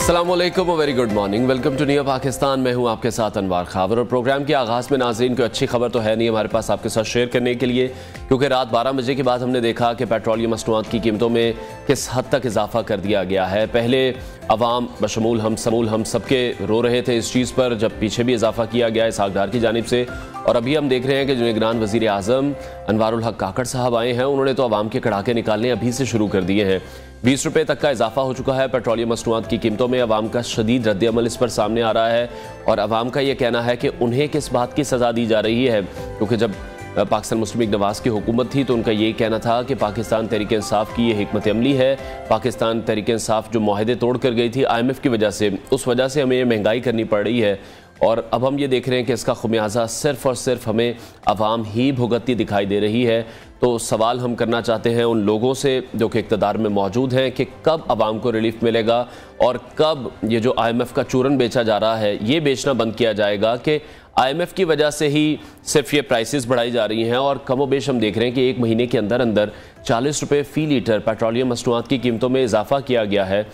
अस्सलामुअलैकुम, very good morning, welcome to new Pakistan. मैं हूं आपके साथ अनवार खावर और प्रोग्राम के आगाज़ में नाज़रीन कोई अच्छी खबर तो है नहीं हमारे पास आपके साथ शेयर करने के लिए, क्योंकि रात 12 बजे के बाद हमने देखा कि पेट्रोलियम मसनूआत की कीमतों में किस हद तक इजाफा कर दिया गया है। पहले अवाम बशमूल हम सबके रो रहे थे इस चीज़ पर, जब पीछे भी इजाफा किया गया है सागदार की जानिब से, और अभी हम देख रहे हैं कि जो निगरान वज़ीर आज़म अनवारुल हक काकड़ साहब आए हैं, उन्होंने तो अवाम के कड़ाके निकालने अभी से शुरू कर दिए हैं। 20 रुपये तक का इजाफा हो चुका है पेट्रोलियम मसनूआत की कीमतों में। अवाम का शदीद रद्द-ए-अमल इस पर सामने आ रहा है और अवाम का ये कहना है कि उन्हें किस बात की सज़ा दी जा रही है, क्योंकि जब पाकिस्तान मुस्लिम लीग नवाज़ की हुकूमत थी तो उनका यही कहना था कि पाकिस्तान तहरीक इंसाफ की ये हिकमत अमली है। पाकिस्तान तहरीक इंसाफ जो माहदे तोड़ कर गई थी IMF की वजह से, उस वजह से हमें ये महंगाई करनी पड़ रही है। और अब हम ये देख रहे हैं कि इसका खुमियाजा सिर्फ़ और सिर्फ हमें अवाम ही भुगतती दिखाई दे रही है। तो सवाल हम करना चाहते हैं उन लोगों से जो कि इक़्तिदार में मौजूद हैं कि कब अवाम को रिलीफ मिलेगा और कब ये जो IMF का चूरन बेचा जा रहा है ये बेचना बंद किया जाएगा कि IMF की वजह से ही सिर्फ ये प्राइसेस बढ़ाई जा रही हैं। और कमोबेश हम देख रहे हैं कि एक महीने के अंदर अंदर 40 रुपये फ़ी लीटर पेट्रोलियम मसनूआत की कीमतों में इजाफा किया गया है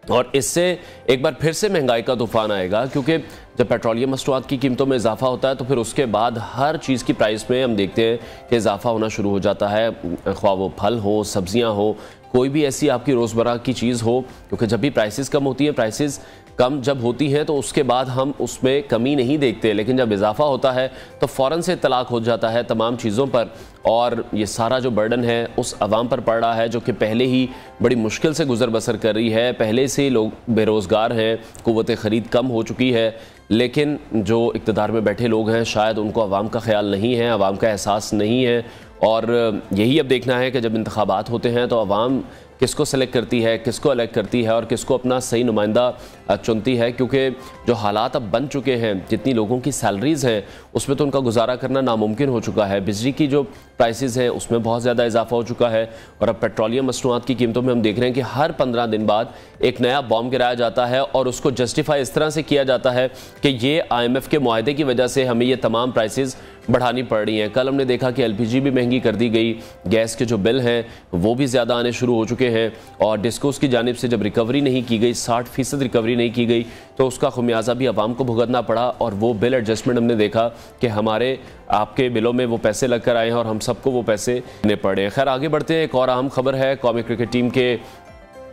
और इससे एक बार फिर से महंगाई का तूफान आएगा, क्योंकि जब पेट्रोलियम मसनूआत की कीमतों में इजाफा होता है तो फिर उसके बाद हर चीज़ की प्राइस में हम देखते हैं कि इजाफा होना शुरू हो जाता है, ख्वाह वो फल हो, सब्जियां हो, कोई भी ऐसी आपकी रोज़मर्रा की चीज़ हो, क्योंकि जब भी प्राइसेस कम होती हैं, प्राइसेस कम जब होती हैं तो उसके बाद हम उसमें कमी नहीं देखते, लेकिन जब इजाफा होता है तो फ़ौरन से तलाक हो जाता है तमाम चीज़ों पर। और ये सारा जो बर्डन है उस अवाम पर पड़ रहा है जो कि पहले ही बड़ी मुश्किल से गुजर बसर कर रही है। पहले से लोग बेरोज़गार हैं, क़ुव्वत ख़रीद कम हो चुकी है, लेकिन जो इक़्तिदार में बैठे लोग हैं शायद उनको अवाम का ख्याल नहीं है, अवाम का एहसास नहीं है। और यही अब देखना है कि जब इंतखाबात होते हैं तो अवाम किसको सेलेक्ट करती है, किसको अलग करती है और किसको अपना सही नुमाइंदा चुनती है, क्योंकि जो हालात अब बन चुके हैं, जितनी लोगों की सैलरीज़ हैं उसमें तो उनका गुजारा करना नामुमकिन हो चुका है। बिजली की जो प्राइसेस हैं उसमें बहुत ज़्यादा इजाफा हो चुका है और अब पेट्रोलियम मसनूआत की कीमतों में हम देख रहे हैं कि हर 15 दिन बाद एक नया बॉम्ब गिराया जाता है और उसको जस्टिफाई इस तरह से किया जाता है कि ये IMF के मुआहदे की वजह से हमें ये तमाम प्राइसेस बढ़ानी पड़ रही हैं। कल हमने देखा कि LPG भी महंगी कर दी गई, गैस के जो बिल हैं वो भी ज़्यादा आने शुरू हो चुके हैं और डिस्कोस की जानिब से जब रिकवरी नहीं की गई, 60% रिकवरी नहीं की गई, तो उसका खुमियाजा भी अवाम को भुगतना पड़ा। और वो बिल एडजस्टमेंट हमने देखा कि हमारे आपके बिलों में वो पैसे लग कर आए हैं और हम सबको वो पैसे देने पड़े। खैर आगे बढ़ते हैं, एक और अहम खबर है कौमी क्रिकेट टीम के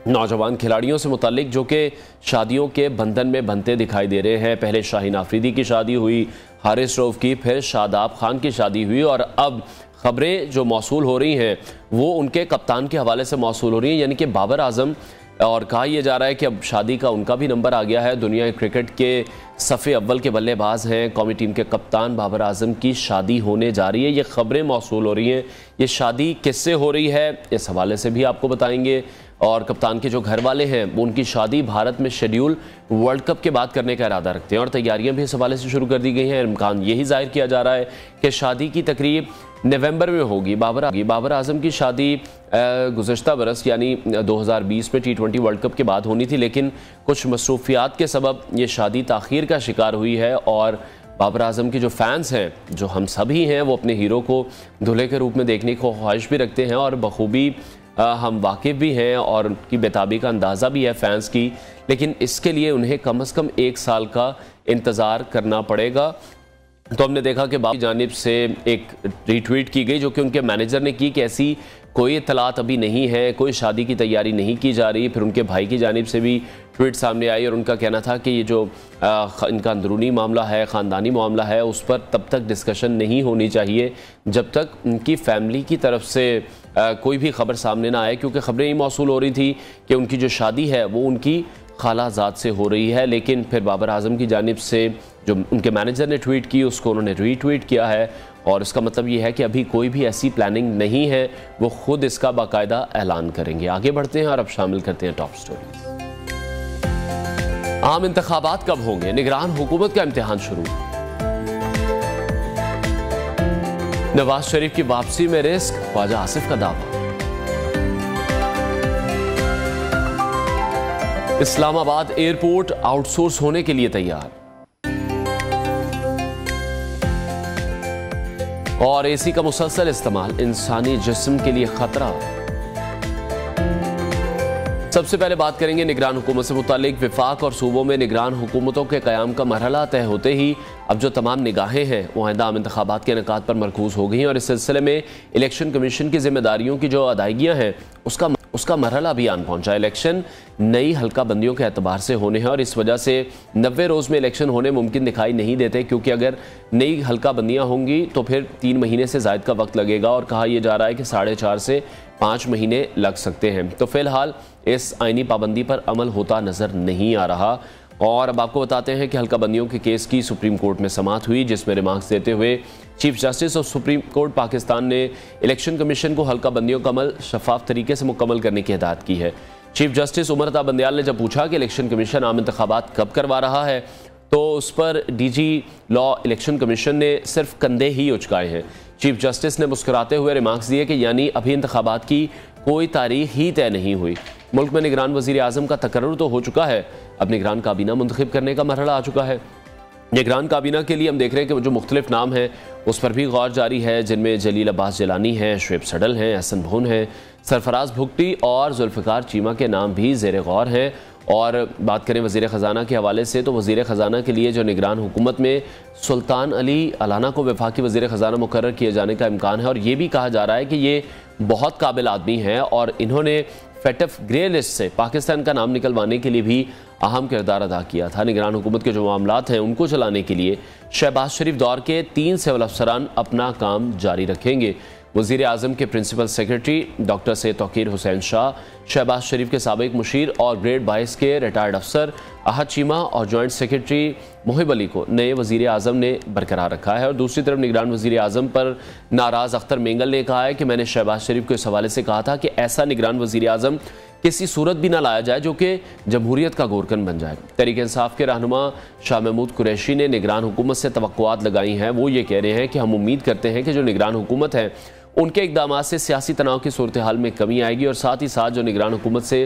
नौजवान खिलाड़ियों से मुतालिक जो कि शादियों के बंधन में बंधते दिखाई दे रहे हैं। पहले शाहीन आफरीदी की शादी हुई, हारिस रऊफ की, फिर शादाब खान की शादी हुई और अब खबरें जो मौसूल हो रही हैं वो उनके कप्तान के हवाले से मौसूल हो रही हैं, यानी कि बाबर आजम। और कहा यह जा रहा है कि अब शादी का उनका भी नंबर आ गया है। दुनिया क्रिकेट के सफ़े अव्वल के बल्लेबाज हैं, कौमी टीम के कप्तान बाबर आजम की शादी होने जा रही है। ये खबरें मौसूल हो रही हैं। ये शादी किससे हो रही है इस हवाले से भी आपको बताएंगे। और कप्तान के जो घर वाले हैं वो उनकी शादी भारत में शेड्यूल वर्ल्ड कप के बाद करने का इरादा रखते हैं और तैयारियां भी इस हवाले से शुरू कर दी गई हैं। इम्कान यही जाहिर किया जा रहा है कि शादी की तकरीब नवंबर में होगी। बाबर आजम की शादी गुज़श्ता बरस यानी 2020 में T20 वर्ल्ड कप के बाद होनी थी, लेकिन कुछ मसरूफियात के सबब ये शादी ताख़ीर का शिकार हुई है। और बाबर आजम के जो फैंस हैं, जो हम सभी हैं, वो अपने हीरो को दूल्हे के रूप में देखने की ख्वाहिश भी रखते हैं और बखूबी हम वाकिफ़ भी हैं और उनकी बेताबी का अंदाज़ा भी है फैंस की, लेकिन इसके लिए उन्हें कम से कम 1 साल का इंतज़ार करना पड़ेगा। तो हमने देखा कि बाबर की जानिब से एक रीट्वीट की गई जो कि उनके मैनेजर ने की कि ऐसी कोई इतलात अभी नहीं है, कोई शादी की तैयारी नहीं की जा रही। फिर उनके भाई की जानिब से भी ट्वीट सामने आई और उनका कहना था कि ये जो इनका अंदरूनी मामला है, ख़ानदानी मामला है, उस पर तब तक डिस्कशन नहीं होनी चाहिए जब तक उनकी फैमिली की तरफ से कोई भी खबर सामने ना आए, क्योंकि खबरें ही मौसूल हो रही थी कि उनकी जो शादी है वो उनकी खालाजाद से हो रही है। लेकिन फिर बाबर आजम की जानिब से जो उनके मैनेजर ने ट्वीट की उसको उन्होंने रीट्वीट किया है और इसका मतलब ये है कि अभी कोई भी ऐसी प्लानिंग नहीं है, वो खुद इसका बाकायदा ऐलान करेंगे। आगे बढ़ते हैं और अब शामिल करते हैं टॉप स्टोरी। आम इंतखाबात कब होंगे, निगरान हुकूमत का इम्तिहान शुरू। नवाज शरीफ की वापसी में रिस्क, ख्वाजा आसिफ का दावा। इस्लामाबाद एयरपोर्ट आउटसोर्स होने के लिए तैयार। और एसी का मुसलसल इस्तेमाल इंसानी जिस्म के लिए खतरा। सबसे पहले बात करेंगे निगरान हुकूमत से मुतालिक। वफाक और सूबों में निगरान हुकूमतों के क़याम का मरहला तय होते ही अब जो तमाम निगाहें हैं वो आइंदा आम इंतखाबात के इनेकाद पर मरकूज हो गई हैं और इस सिलसिले में इलेक्शन कमीशन की जिम्मेदारियों की जो अदायगियाँ हैं उसका मरहला भी आन पहुंचा। इलेक्शन नई हल्का बंदियों के एतबार से होने हैं और इस वजह से 90 रोज़ में इलेक्शन होने मुमकिन दिखाई नहीं देते, क्योंकि अगर नई हल्का बंदियाँ होंगी तो फिर 3 महीने से ज़ायद का वक्त लगेगा और कहा यह जा रहा है कि 4.5 से 5 महीने लग सकते हैं। तो फिलहाल इस आइनी पाबंदी पर अमल होता नज़र नहीं आ रहा। और अब आपको बताते हैं कि हल्का बंदियों के केस की सुप्रीम कोर्ट में समाअत हुई, जिसमें रिमार्क्स देते हुए chief justice of supreme court Pakistan ने इलेक्शन कमीशन को हल्का बंदियों का अमल शफाफ तरीके से मुकम्मल करने की हिदायत की है। चीफ जस्टिस उमर अता बंदयाल ने जब पूछा कि इलेक्शन कमीशन आम इंतखाबात कब करवा रहा है तो उस पर डीजी लॉ इलेक्शन कमीशन ने सिर्फ कंधे ही उचकाए हैं। चीफ जस्टिस ने मुस्कुराते हुए रिमार्क्स दिए कि यानी अभी इंतखाबात की कोई तारीख ही तय नहीं हुई। मुल्क में निगरान वज़ीर आज़म का तकर्रुर तो हो चुका है, अब निगरान काबीना मुंतखब करने का मरहला आ चुका है। निगरान काबीना के लिए हम देख रहे हैं कि जो मुख्तलिफ नाम हैं उस पर भी गौर जारी है, जिनमें जलील अब्बास जिलानी हैं, शुएब सडल हैं, एहसन भून हैं, सरफराज भुगटी और जुल्फ़िकार चीमा के नाम भी ज़ेर गौर हैं। और बात करें वज़ीर ख़जाना के हवाले से तो वज़ीर ख़जाना के लिए जो निगरान हुकूमत में सुल्तान अली अलाना को वफाकी वज़ीर ख़जाना मुकर्रर किए जाने का इम्कान है और ये भी कहा जा रहा है कि ये बहुत काबिल आदमी हैं और इन्होंने फेटफ ग्रे लिस्ट से पाकिस्तान का नाम निकलवाने के लिए भी अहम किरदार अदा किया था। निगरान हुकूमत के जो मामलात हैं उनको चलाने के लिए शहबाज शरीफ दौर के 3 सिविल अफसरान अपना काम जारी रखेंगे। वज़ीर आज़म के principal secretary doctor Syed Tauqeer Hussain Shah, Shehbaz Sharif के साबिक मुशीर और ग्रेड 22 के रिटायर्ड अफसर अहद चीमा और जॉइंट सेक्रेटरी मोहिब अली को नए वज़ीर आज़म ने बरकरार रखा है। और दूसरी तरफ निगरान वज़ीर आज़म पर नाराज़ अख्तर मेंगल ने कहा है कि मैंने शहबाज शरीफ को इस हवाले से कहा था कि ऐसा निगरान वज़ीर आज़म किसी सूरत भी ना लाया जाए जो कि जमहूरियत का गोरकन बन जाए। तहरीक इंसाफ के रहनुमा शाह महमूद कुरैशी ने निगरान हुकूमत से तवक्कुआत लगाई हैं। वो ये कह रहे हैं कि हम उम्मीद करते हैं कि जो निगरान हुकूमत है उनके इक़दामात से सियासी तनाव की सूरत हाल में कमी आएगी और साथ ही साथ जो निगरान हुकूमत से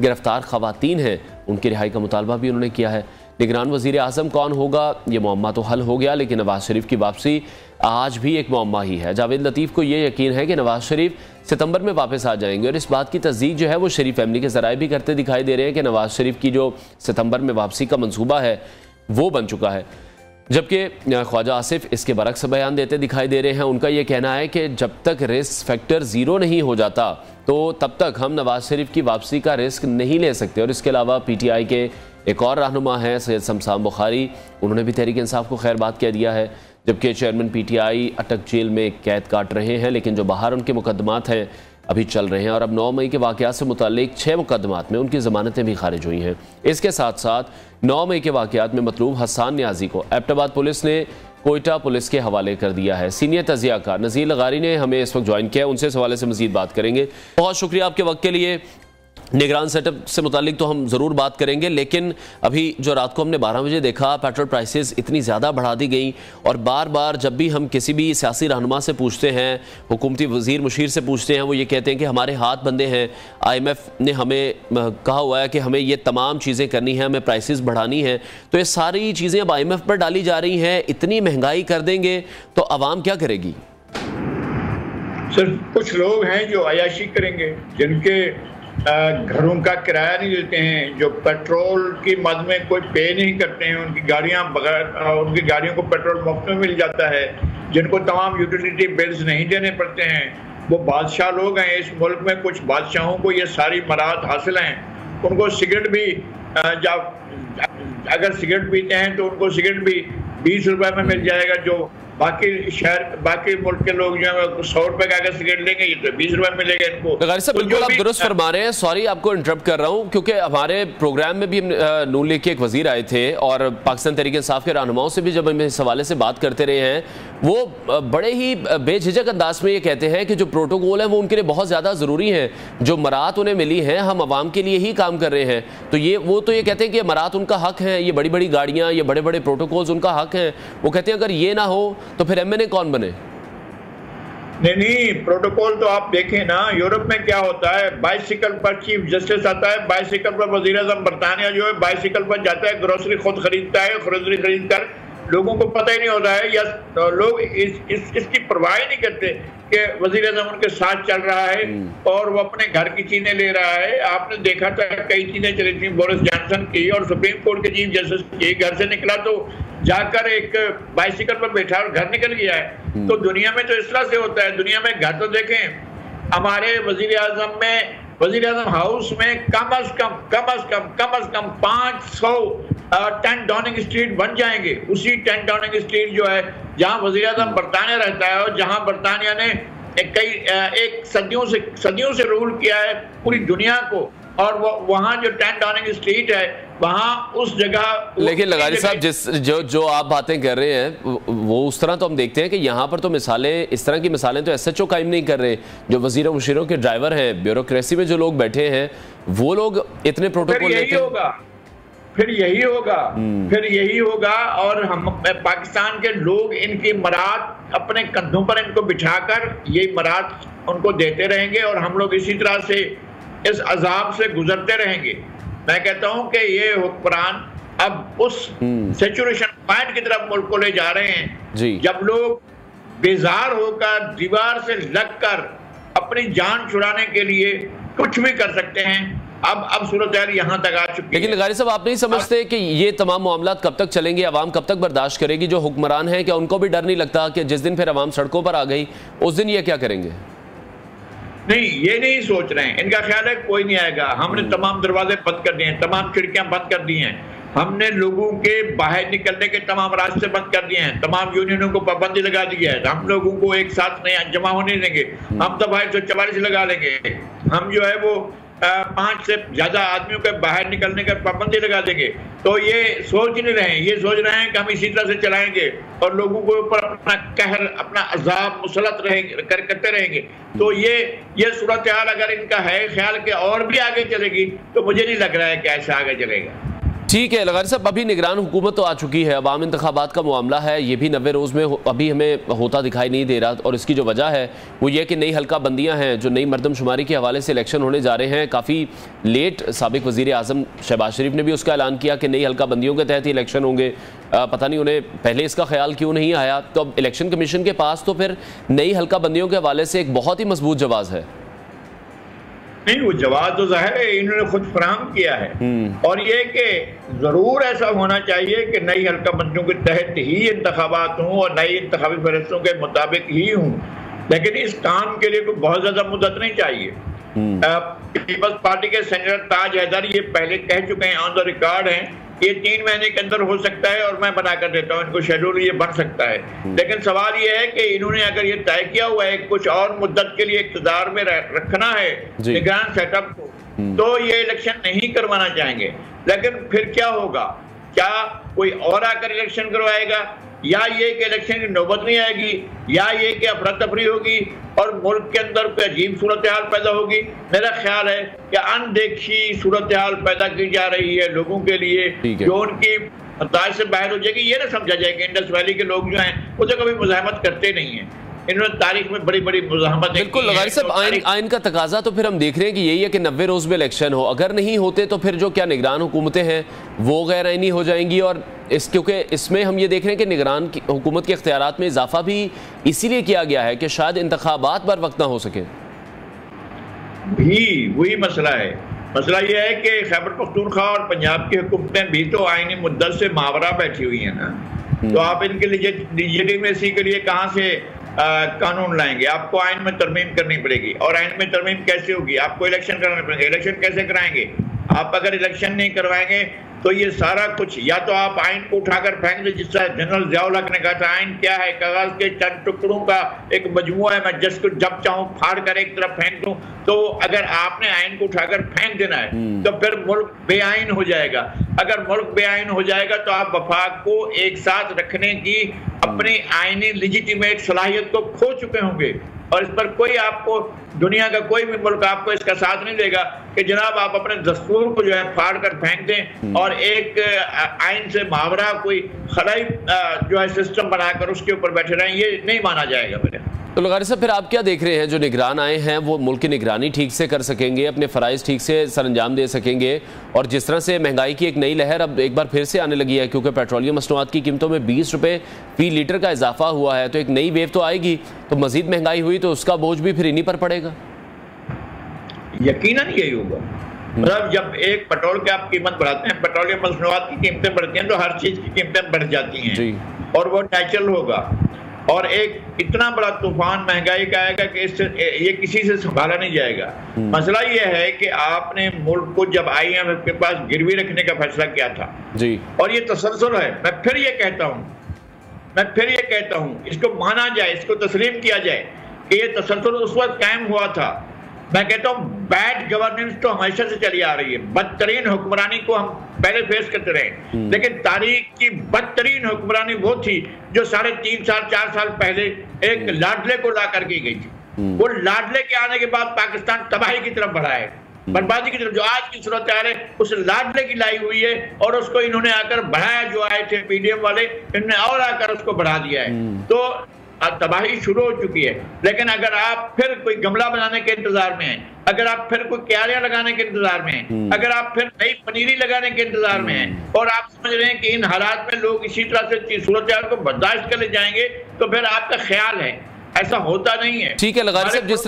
गिरफ्तार ख़वातीन हैं उनकी रिहाई का मुतालबा भी उन्होंने किया है। निगरान वज़ीर आज़म कौन होगा ये मुअम्मा तो हल हो गया, लेकिन नवाज़ शरीफ की वापसी आज भी एक मुअम्मा ही है। जावेद लतीफ़ को ये यकीन है कि नवाज़ शरीफ सितंबर में वापस आ जाएंगे और इस बात की तस्दीक जो है वो शरीफ फैमिली के ज़राए भी करते दिखाई दे रहे हैं कि नवाज़ शरीफ की जो सितंबर में वापसी का मंसूबा है वो बन चुका है, जबकि ख्वाजा आसिफ इसके बरक्स बयान देते दिखाई दे रहे हैं। उनका यह कहना है कि जब तक रिस्क फैक्टर ज़ीरो नहीं हो जाता तो तब तक हम नवाज़ शरीफ की वापसी का रिस्क नहीं ले सकते। और इसके अलावा PTI के एक और रहनुमा हैं सैयद शमशान बुखारी, उन्होंने भी तहरीक इंसाफ को खैरबाद कह दिया है, जबकि चेयरमैन PTI अटक जेल में कैद काट रहे हैं, लेकिन जो बाहर उनके मुकदमात हैं अभी चल रहे हैं और अब 9 मई के वाक़यात से मुताल्लिक 6 मुकदमात में उनकी ज़मानतें भी खारिज हुई हैं। इसके साथ साथ 9 मई के वाक़यात में मतलूब हसन न्याजी को एबटाबाद पुलिस ने कोयटा पुलिस के हवाले कर दिया है। सीनियर तजियाकार नज़ीर लगारी ने हमें इस वक्त ज्वाइन किया, उनसे इस हवाले से मज़ीद बात करेंगे। बहुत शुक्रिया आपके वक्त के लिए। निगरान सेटअप से मुतालिक तो हम ज़रूर बात करेंगे, लेकिन अभी जो रात को हमने 12 बजे देखा पेट्रोल प्राइसेस इतनी ज़्यादा बढ़ा दी गई और बार बार जब भी हम किसी भी सियासी रहनुमा से पूछते हैं, हुकूमती वज़ीर मुशीर से पूछते हैं, वो ये कहते हैं कि हमारे हाथ बंधे हैं। IMF ने हमें कहा हुआ है कि हमें ये तमाम चीज़ें करनी है, हमें प्राइसेस बढ़ानी है। तो ये सारी चीज़ें अब IMF पर डाली जा रही हैं। इतनी महंगाई कर देंगे तो आवाम क्या करेगी? सिर्फ कुछ लोग हैं जो अयाशी करेंगे, जिनके घरों का किराया नहीं देते हैं, जो पेट्रोल की मद में कोई पे नहीं करते हैं, उनकी गाड़ियों को पेट्रोल मुफ्त में मिल जाता है, जिनको तमाम यूटिलिटी बिल्स नहीं देने पड़ते हैं, वो बादशाह लोग हैं। इस मुल्क में कुछ बादशाहों को ये सारी मराहत हासिल हैं। उनको सिगरेट भी जब अगर सिगरेट पीते हैं तो उनको सिगरेट भी 20 रुपए में मिल जाएगा, जो बाकी मुल्क के लोग जो है 100 रुपए का अगर सिगरेट लेंगे ये तो 20 रुपए मिलेगा इनको। तो बिल्कुल आप दुरुस्त फरमा रहे हैं। सॉरी आपको इंटरप्ट कर रहा हूं, क्योंकि हमारे प्रोग्राम में भी नून लीग के एक वजीर आए थे और पाकिस्तान तहरीक इंसाफ के रहनुमाओं से भी जब हम इस हवाले से बात करते रहे हैं, वो बड़े ही बेझिझक अंदाज में ये कहते हैं कि जो प्रोटोकॉल है वो उनके लिए बहुत ज़्यादा ज़रूरी है, जो मराहत उन्हें मिली है हम अवाम के लिए ही काम कर रहे हैं। तो वो ये कहते हैं कि मराहत उनका हक है, ये बड़ी बड़ी गाड़ियाँ, ये बड़े बड़े प्रोटोकॉल्स उनका हक है। वो कहते हैं अगर ये ना हो तो फिर MNA कौन बने? नहीं, प्रोटोकॉल तो आप देखें ना, यूरोप में क्या होता है, बाइसिकल पर चीफ जस्टिस आता है, बाइसिकल पर वजीर आज़म बरतानिया जो है बाइसिकल पर जाता है, ग्रोसरी खुद खरीदता है, ग्रोसरी खरीद कर लोगों को पता ही नहीं होता है, या तो लोग इसकी परवाह नहीं करते कि वजीर आज़म उनके साथ चल रहा है और वो अपने घर की चीजें ले रहा है। आपने देखा था कई चीजें चली थी बोरिस जॉनसन की और सुप्रीम कोर्ट के चीफ जस्टिस की, घर से निकला तो जाकर एक बाइसिकल पर बैठा और घर निकल गया है। तो दुनिया में तो इस तरह से होता है। दुनिया में घर तो देखें, हमारे वजीर आज़म हाउस में कम अज कम 500 10 डाउनिंग स्ट्रीट बन जाएंगे। उसी 10 डाउनिंग स्ट्रीट जो है जहां वजीर आज़म बरतानिया रहता है और जहां बरतानिया ने एक सदियों से रूल किया है पूरी दुनिया को, और वहां जो 10 डाउनिंग स्ट्रीट है वहां उस जगह। लेकिन लगारी साहब जो आप बातें कर रहे हैं वो उस तरह तो हम देखते हैं कि यहाँ पर तो मिसालें, इस तरह की मिसालें तो एसएचओ कायम नहीं कर रहे। जो वजीरों मुशीरों के ड्राइवर हैं, ब्यूरोक्रेसी में जो लोग बैठे हैं, वो लोग इतने प्रोटोकॉल लेते हैं। फिर यही होगा और हम पाकिस्तान के लोग इनकी मराद अपने कंधों पर इनको बिठाकर ये मराद उनको देते रहेंगे और हम लोग इसी तरह से इस अजाब से गुजरते रहेंगे। मैं कहता हूं कि ये हुक्मरान अब उस सैचुरेशन पॉइंट की तरफ मुल्क को ले जा रहे हैं जब लोग बेजार होकर दीवार से लगकर अपनी जान छुड़ाने के लिए कुछ भी कर सकते हैं। अब सूरत हाल यहाँ तक आ चुकी है। लेकिन लगारी साहब, आप नहीं समझते कि ये तमाम मामला कब तक चलेंगे? अवाम कब तक बर्दाश्त करेगी? जो हुक्मरान हैं, क्या उनको भी डर नहीं लगता कि जिस दिन फिर अवाम सड़कों पर आ गई उस दिन ये क्या करेंगे? नहीं, ये नहीं सोच रहे हैं। इनका ख्याल है कोई नहीं आएगा। हमने तमाम दरवाजे बंद कर दिए हैं, तमाम खिड़कियां बंद कर दी हैं, हमने लोगों के बाहर निकलने के तमाम रास्ते बंद कर दिए हैं, तमाम यूनियनों को पाबंदी लगा दी है, हम लोगों को एक साथ नहीं जमा होने देंगे, हम तो 244 लगा लेंगे, हम जो है वो 5 से ज्यादा आदमियों के बाहर निकलने का पाबंदी लगा देंगे। तो ये सोच नहीं रहे हैं, ये सोच रहे हैं कि हम इसी तरह से चलाएंगे और लोगों के ऊपर अपना कहर, अपना अजाब मुसलत करते रहेंगे। तो ये सूरत हाल अगर इनका है ख्याल के और भी आगे चलेगी तो मुझे नहीं लग रहा है कि ऐसा आगे चलेगा। ठीक है लगारी साहब, अभी निगरान हुकूमत तो आ चुकी है, अवाम इंतखाबात का मामला है, ये भी 90 रोज़ में अभी हमें होता दिखाई नहीं दे रहा। और इसकी जो वजह है वो ये कि नई हल्का बंदियाँ हैं, जो नई मरदमशुमारी के हवाले से इलेक्शन होने जा रहे हैं। काफ़ी लेट साबिक वज़ीर आज़म शहबाज शरीफ ने भी उसका ऐलान किया कि नई हल्का बंदियों के तहत ही इलेक्शन होंगे। पता नहीं उन्हें पहले इसका ख्याल क्यों नहीं आया। तो अब इलेक्शन कमीशन के पास तो फिर नई हल्का बंदियों के हवाले से एक बहुत ही मजबूत जवाब है। नहीं, वो जवाब तो जाहिर है इन्होंने खुद फराहम किया है, और ये कि जरूर ऐसा होना चाहिए कि नई हल्का बंदियों के तहत ही इंतखाबात हों और नई इंतखाबी फहरिस्तों के मुताबिक ही हों। लेकिन इस काम के लिए कोई बहुत ज्यादा मुद्दत नहीं चाहिए। पीपल्स पार्टी के सेनेटर ताज हैदर ये पहले कह चुके हैं, ऑन द रिकॉर्ड हैं, ये 3 महीने के अंदर हो सकता है और मैं बना कर देता हूँ इनको शेड्यूल, ये बन सकता है। लेकिन सवाल ये है कि इन्होंने अगर ये तय किया हुआ है कुछ और मुद्दत के लिए इक़्तिदार में रखना है निगरान सेटअप को, तो ये इलेक्शन नहीं करवाना चाहेंगे। लेकिन फिर क्या होगा? क्या कोई और आकर इलेक्शन करवाएगा, या ये कि इलेक्शन की नौबत नहीं आएगी, या ये कि अफरा तफरी होगी और मुल्क के अंदर कोई अजीब सूरत हाल पैदा होगी? मेरा ख्याल है कि अनदेखी सूरत हाल पैदा की जा रही है लोगों के लिए, जो उनकी अंदाज से बाहर हो जाएगी। ये ना समझा जाए कि इंडस वैली के लोग जो हैं वो तो कभी मुज़ाहमत करते नहीं हैं, इन्होंने तारीख में बड़ी बड़ी मुज़ाहमत। बिल्कुल लगारी साहब, आइन का तकाजा तो फिर हम देख रहे हैं कि यही है कि 90 रोज़ में इलेक्शन हो। अगर नहीं होते तो फिर जो क्या निगरान हुकूमतें हैं वो गैर आइनी हो जाएंगी। और क्योंकि इसमें हम ये देख रहे हैं कि निगरान की हुकूमत के इख्तियारात में इजाफा भी इसीलिए किया गया है कि शायद इंतखाबात बर वक्त ना हो सके। वही मसला है। मसला यह है कि खैबर पख्तूनख्वा और पंजाब की हुकूमतें भी तो आइनी मुद्दत से मावरा बैठी हुई हैं ना, तो आप इनके लेजिटिमेसी के लिए कहाँ से कानून लाएंगे? आपको आइन में तरमीम करनी पड़ेगी, और आइन में तरमीम कैसे होगी? आपको इलेक्शन कराने पड़ेंगे। इलेक्शन कैसे कराएंगे? आप अगर इलेक्शन नहीं करवाएंगे तो ये सारा कुछ, या तो आप आइन को उठाकर फेंक दें, जिस तरह जनरल ज़ियाउल हक ने कहा था आइन क्या है, कागज के चंद टुकड़ों का एक मजमुआ है, मैं जिसको जब चाहूँ फाड़ कर एक तरफ फेंक दूं। तो अगर आपने आइन को उठाकर फेंक देना है तो फिर मुल्क बेआइन हो जाएगा। अगर मुल्क बेआइन हो जाएगा तो आप वफाक को एक साथ रखने की अपनी आइनी लेजिटिमेट सलाहियत को खो चुके होंगे, और इस पर कोई आपको, दुनिया का कोई भी मुल्क आपको इसका साथ नहीं देगा। कि जनाब आप अपने दस्तूर को जो है फाड़ कर फेंक दें और एक आइन से मुहावरा कोई खलाई जो है सिस्टम बनाकर उसके ऊपर बैठे रहें, ये नहीं माना जाएगा मेरे। तो लगारी साहब, फिर आप क्या देख रहे हैं, जो निगरान आए हैं वो मुल्क की निगरानी ठीक से कर सकेंगे, अपने फ़राइज़ ठीक से सरअंजाम दे सकेंगे? और जिस तरह से महंगाई की एक नई लहर अब एक बार फिर से आने लगी है, क्योंकि पेट्रोलियम मसनूआत की कीमतों में 20 रुपये फी लीटर का इजाफा हुआ है, तो एक नई वेव तो आएगी, तो मजीद महंगाई हुई तो उसका बोझ भी फिर इन्हीं पर पड़ेगा। यकीनन यही होगा। मतलब जब एक पेट्रोल की आप कीमत बढ़ाते हैं, पेट्रोलियम मसनूआत की कीमतें बढ़ती हैं, तो हर चीज की कीमतें बढ़ जाती हैं और वो नेचुरल होगा। और एक इतना बड़ा तूफान महंगाई का आएगा कि इससे ये किसी से संभाला नहीं जाएगा। मसला ये है कि आपने मुल्क को जब IMF के पास गिरवी रखने का फैसला किया था जी, और ये तसलसल है, मैं फिर ये कहता हूँ इसको माना जाए, इसको तस्लीम किया जाए कि ये तसलसल उस वक्त कायम हुआ था। मैं कहता हूँ बैड गवर्नेंस तो हमेशा से चली आ रही है, बदतरीन हुक्मरानी को हम पहले फेस करते रहे, लेकिन तारीख की बदतरीन हुक्मरानी वो थी जो 3.5 साल 4 साल पहले एक लाडले को ला करके गई थी। वो लाडले के आने के बाद पाकिस्तान तबाही की तरफ बढ़ा है, बर्बादी की तरफ। जो आज की सूरत आ रही है उस लाडले की लाई हुई है और उसको इन्होंने आकर बढ़ाया, जो आए थे PDM वाले, इन्होंने और आकर उसको बढ़ा दिया है। तो तबाही शुरू हो चुकी है। लेकिन अगर आप फिर कोई गमला बनाने के इंतजार में हैं, अगर आप फिर कोई क्यारियां लगाने के इंतजार में हैं, अगर आप फिर नई पनीरी लगाने के इंतजार में हैं और आप समझ रहे हैं कि इन हालात में लोग इसी तरह से सूरत को बर्दाश्त कर ले जाएंगे, तो फिर आपका ख्याल है ऐसा होता नहीं है। ठीक है लगारी साहब, जिस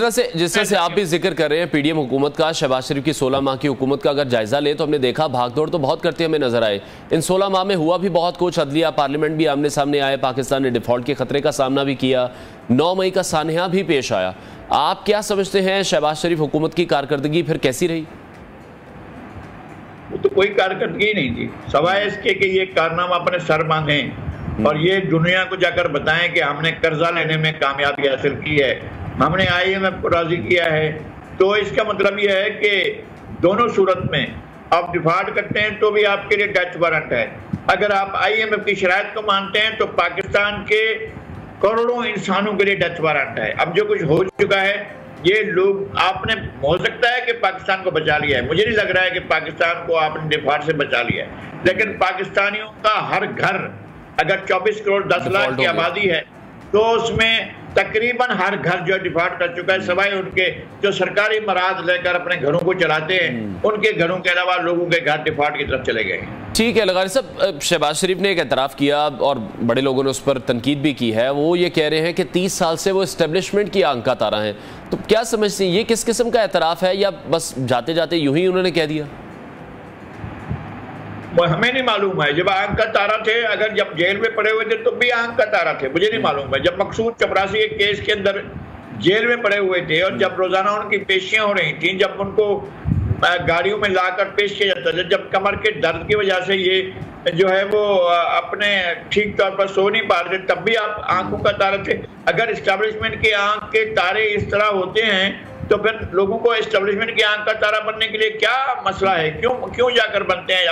तरह से आप भी जिक्र कर रहे हैं PDM हुकूमत का, शहबाज शरीफ की 16 माह की हुकूमत का अगर जायजा ले तो हमने देखा भागदौड़ तो बहुत करते हमें नजर आए। इन 16 माह में हुआ भी बहुत कुछ, अदलिया पार्लियामेंट भी आमने सामने आए, पाकिस्तान ने डिफॉल्ट के खतरे का सामना भी किया, 9 मई का सानहा भी पेश आया। आप क्या समझते हैं शहबाज शरीफ हुकूमत की कारकर्दगी फिर कैसी रही? वो तो कोई कारकर्दगी नहीं थी, सवाए इसके कि ये कारनामा अपने सर बांधे और ये दुनिया को जाकर बताएं कि हमने कर्जा लेने में कामयाबी हासिल की है, हमने IMF को राजी किया है। तो इसका मतलब ये है कि दोनों सूरत में आप डिफॉल्ट करते हैं तो भी आपके लिए डेथ वारंट है। अगर आप IMF की शराइत को मानते हैं तो पाकिस्तान के करोड़ों इंसानों के लिए डेथ वारंट है। अब जो कुछ हो चुका है, ये लोग आपने हो सकता है कि पाकिस्तान को बचा लिया है, मुझे नहीं लग रहा है कि पाकिस्तान को आपने डिफॉल्ट से बचा लिया है, लेकिन पाकिस्तानियों का हर घर, अगर 24 करोड़ 10 लाख की आबादी है तो उसमें तकरीबन हर घर जो डिफॉल्ट कर चुका है, सवाए उनके जो सरकारी मराद लेकर अपने घरों को चलाते हैं, उनके घरों के अलावा लोगों के घर डिफॉल्ट की तरफ चले गए। ठीक है लगारी साहब, शहबाज शरीफ ने एक एतराफ़ किया और बड़े लोगों ने उस पर तनकीद भी की है। वो ये कह रहे हैं कि 30 साल से वो इस्टेब्लिशमेंट की आंख का तारा है। तो क्या समझते हैं, ये किस किस्म का एतराफ़ है या बस जाते जाते यूं ही उन्होंने कह दिया? हमें नहीं मालूम है। जब आंख का तारा थे, अगर जब जेल में पड़े हुए थे तो भी आंख का तारा थे, मुझे नहीं मालूम है। जब मकसूद चपरासी के केस के अंदर जेल में पड़े हुए थे और जब रोजाना उनकी पेशियां हो रही थी, जब उनको गाड़ियों में लाकर पेश किया जाता था, जब कमर के दर्द की वजह से ये जो है वो अपने ठीक तौर पर सो नहीं पा रहे थे, तब भी आप आंखों का तारा थे। अगर इस्टेब्लिशमेंट के आंख के तारे इस तरह होते हैं तो फिर लोगों को एस्टेब्लिशमेंट की आंख का तारा बनने के लिए क्या मसला है? क्यों जाकर बनते हैं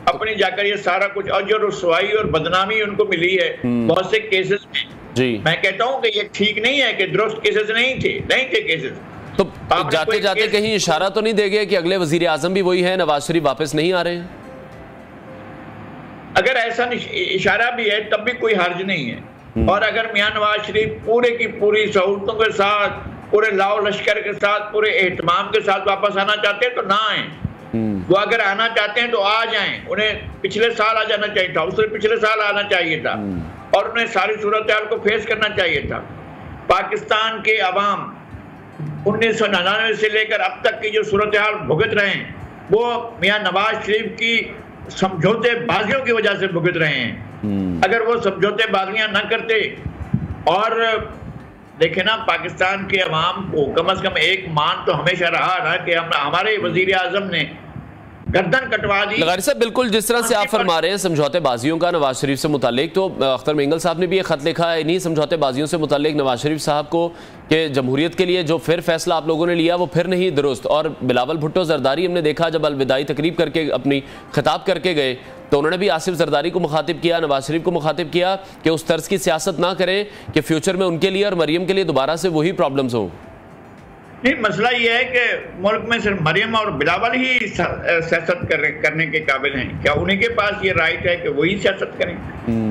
अपनी जाकर ये सारा कुछ, और जो रुसवाई और बदनामी उनको मिली है बहुत से केसेस में जी, मैं कहता हूं कि ये ठीक नहीं है कि दुरुस्त केसेस नहीं थे केसेस। तो जाते जाते कहीं इशारा तो नहीं देंगे कि अगले वजीर आजम भी वही है, नवाज शरीफ वापस नहीं आ रहे हैं? अगर ऐसा इशारा भी है तब भी कोई हर्ज नहीं है। और अगर मियां नवाज शरीफ पूरे की पूरी सहूलतों के साथ, पूरे लाओ लश्कर के साथ, पूरे एहतमाम के साथ वापस आना चाहते हैं तो ना आए। वो अगर आना चाहते हैं तो आ जाएं। उन्हें पिछले साल आ जाना चाहिए था, उससे पिछले साल आना चाहिए था और उन्हें सारी सूरत हाल को फेस करना चाहिए था। पाकिस्तान के अवाम 1999 से लेकर अब तक की जो सूरत हाल भुगत रहे हैं वो मियां नवाज शरीफ की समझौते बाजियों की वजह से भुगत रहे हैं। अगर वो समझौते बाजियां न करते, और देखे ना पाकिस्तान के अवाम को कम से कम एक मान तो हमेशा रहा ना कि हमारे वजीर आजम ने गर्दन कटवा दी। लगारी साहब बिल्कुल जिस तरह से आप फरमा रहे हैं समझौते बाजियों का नवाज शरीफ से मुतालिक, तो अख्तर मेंगल साहब ने भी एक खत लिखा है इन्हीं समझौते बाजियों से मुतालिक नवाज शरीफ साहब को कि जमहूरियत के लिए जो फिर फैसला आप लोगों ने लिया वो फिर नहीं दुरुस्त। और बिलावल भुट्टो जरदारी हमने देखा जब अलविदाई तकरीब करके अपनी खिताब करके गए तो उन्होंने भी आसिफ जरदारी को मुखातिब किया, नवाज शरीफ को मुखातिब किया कि उस तर्ज की सियासत ना करें कि फ्यूचर में उनके लिए और मरियम के लिए दोबारा से वही प्रॉब्लम्स हों। नहीं, मसला ये है कि मुल्क में सिर्फ मरियम और बिलावल ही सियासत करने के काबिल हैं। क्या उन्हीं के पास ये राइट है कि वही सियासत करें?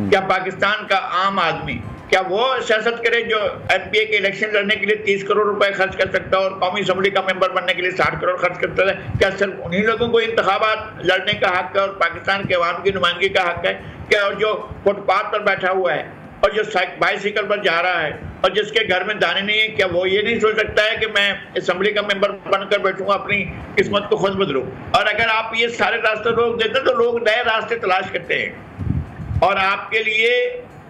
क्या पाकिस्तान का आम आदमी क्या वो सियासत करे जो एमपीए के इलेक्शन लड़ने के लिए 30 करोड़ रुपए खर्च कर सकता है और कौमी असम्बली का मेंबर बनने के लिए 60 करोड़ खर्च करता है? क्या सिर्फ उन्हीं लोगों को इंतखाबात लड़ने का हक है और पाकिस्तान के अवाम की नुमाइंदगी का हक है क्या? और जो फुटपाथ पर बैठा हुआ है और जो बाइसिकल पर जा रहा है और जिसके घर में दाने नहीं है, क्या वो ये नहीं सोच सकता है कि मैं असम्बली का मेंबर बनकर बैठूंगा, अपनी किस्मत को खुद बदलूं? और अगर आप ये सारे रास्ते रोक देते तो लोग नए रास्ते तलाश करते हैं और आपके लिए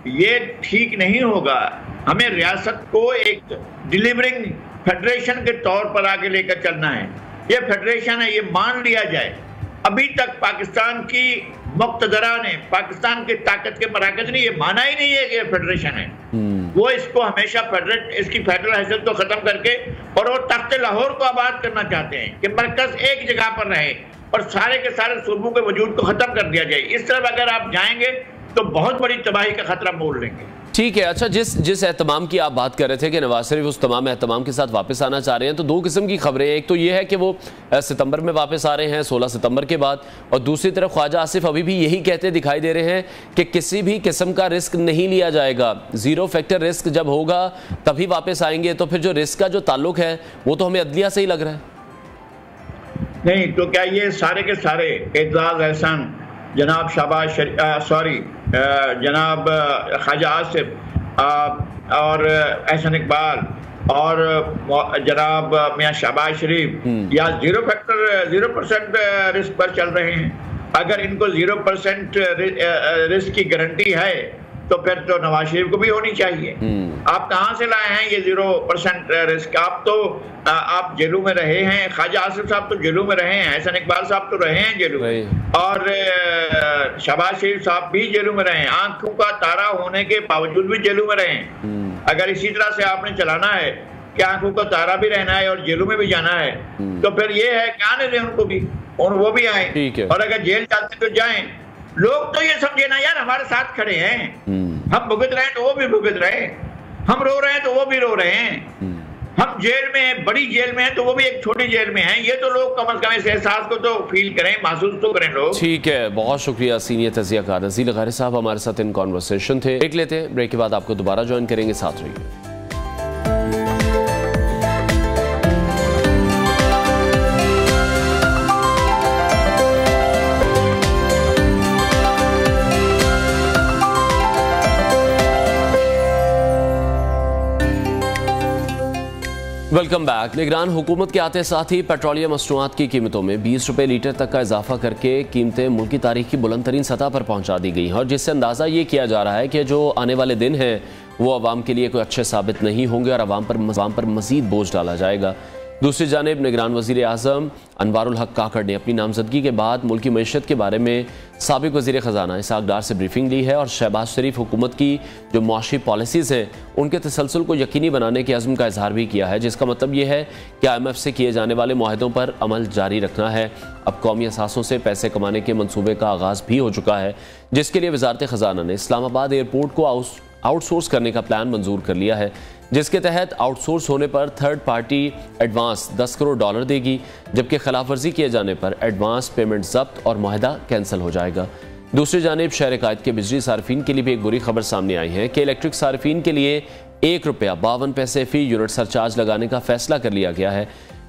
ये ठीक नहीं होगा। हमें रियासत को एक डिलीवरिंग फेडरेशन के तौर पर आगे लेकर चलना है। ये फेडरेशन है, ये मान लिया जाए। अभी तक पाकिस्तान की मुक्तदरा ने, पाकिस्तान की ताकत के मराकज ने ये माना ही नहीं है कि ये फेडरेशन है। वो इसको हमेशा इसकी फेडरल हैसियत को खत्म करके और वो तख्त लाहौर को आबाद करना चाहते हैं कि मरकज एक जगह पर रहे और सारे के सारे सूबों के वजूद को खत्म कर दिया जाए। इस तरफ अगर आप जाएंगे तो बहुत बड़ी तबाही का खतरा मोल लेंगे। ठीक है, अच्छा, जिस एहतमाम की आप बात कर रहे थे कि नवाज शरीफ उस तमाम एहतमाम के साथ वापस आना चाह रहे हैं, तो दो किस्म की खबरें हैं। एक तो ये है कि वो सितंबर में वापस आ रहे हैं, 16 सितंबर के बाद, और दूसरी तरफ ख्वाजा आसिफ अभी भी यही कहते दिखाई दे रहे हैं कि किसी भी किस्म का रिस्क नहीं लिया जाएगा, जीरो फैक्टर रिस्क जब होगा तभी वापस आएंगे। तो फिर जो रिस्क का जो ताल्लुक है वो तो हमें अदलिया से ही लग रहा है। नहीं तो क्या ये सारे के सारे एजाज एहसान, जनाब शहबाज जनाब ख्वाजा आसिफ और एहसन इकबाल और जनाब मियां शहबाज शरीफ या 0% रिस्क पर चल रहे हैं? अगर इनको 0% रिस्क की गारंटी है तो फिर तो नवाज शरीफ को भी होनी चाहिए। आप कहां से लाए हैं ये 0% रिस्क? आप जेलों में रहे हैं, ख्वाजा आसिफ साहब तो जेलों में रहे हैं, एहसन इकबाल साहब तो रहे हैं जेलों में, और शहबाज शरीफ साहब भी जेलों में रहे हैं, आंखों का तारा होने के बावजूद भी जेलों में रहे हैं। अगर इसी तरह से आपने चलाना है कि आंखों का तारा भी रहना है और जेलों में भी जाना है, तो फिर ये है कि आने दें उनको भी और वो भी आए, और अगर जेल जाते तो जाएं। लोग तो ये समझे ना यार, हमारे साथ खड़े हैं, हम भुगत रहे हैं तो वो भी भुगत रहे हैं, हम रो रहे हैं तो वो भी रो रहे हैं, हम जेल में हैं, बड़ी जेल में हैं तो वो भी एक छोटी जेल में हैं। ये तो लोग कम से कम इस एहसास को तो फील करें, महसूस तो करें लोग। ठीक है, बहुत शुक्रिया सीनियर तज़ियाकार नज़ीर ग़ारी साहब हमारे साथ इन कॉन्वर्सेशन थे। ब्रेक लेते हैं, ब्रेक के बाद आपको दोबारा ज्वाइन करेंगे, साथ रहिए। Welcome back. निगरान हुकूमत के आते साथ ही पेट्रोलियम मसनूआत की कीमतों में 20 रुपये लीटर तक का इजाफा करके कीमतें मुल्क की तारीख की बुलंद तरीन सतह पर पहुंचा दी गई हैं, और जिससे अंदाज़ा ये किया जा रहा है कि जो आने वाले दिन हैं वो अवाम के लिए कोई अच्छे साबित नहीं होंगे और अवाम पर मज़ीद बोझ डाला जाएगा। दूसरी जानिब निगरान वज़ीर आज़म अनवारुल हक काकड़ ने अपनी नामजदगी के बाद मुल्की मईशत के बारे में साबिक वज़ीर ख़जाना इसहाक़ डार से ब्रीफिंग ली है और शहबाज शरीफ हुकूमत की जो मुआशी पॉलिसीज़ हैं उनके तसलसल को यकीनी बनाने के अज़्म का इजहार भी किया है, जिसका मतलब ये है कि IMF से किए जाने वाले मुआहदों पर अमल जारी रखना है। अब कौमी असासों से पैसे कमाने के मनसूबे का आगाज़ भी हो चुका है, जिसके लिए वज़ारत ख़जाना ने इस्लामाबाद एयरपोर्ट को आउटसोर्स करने का प्लान मंजूर कर लिया है, जिसके तहत आउटसोर्स होने पर थर्ड पार्टी एडवांस $10 करोड़ देगी, जबकि खिलाफ वर्जी किए जाने पर एडवांस पेमेंट जब्त और मुआहदा कैंसिल हो जाएगा। दूसरी जानिब शहर कायद के बिजली सार्फिन के लिए भी एक बुरी खबर सामने आई है कि इलेक्ट्रिक सार्फिन के लिए ₹1.52 फी यूनिट सरचार्ज लगाने का फैसला कर लिया गया है।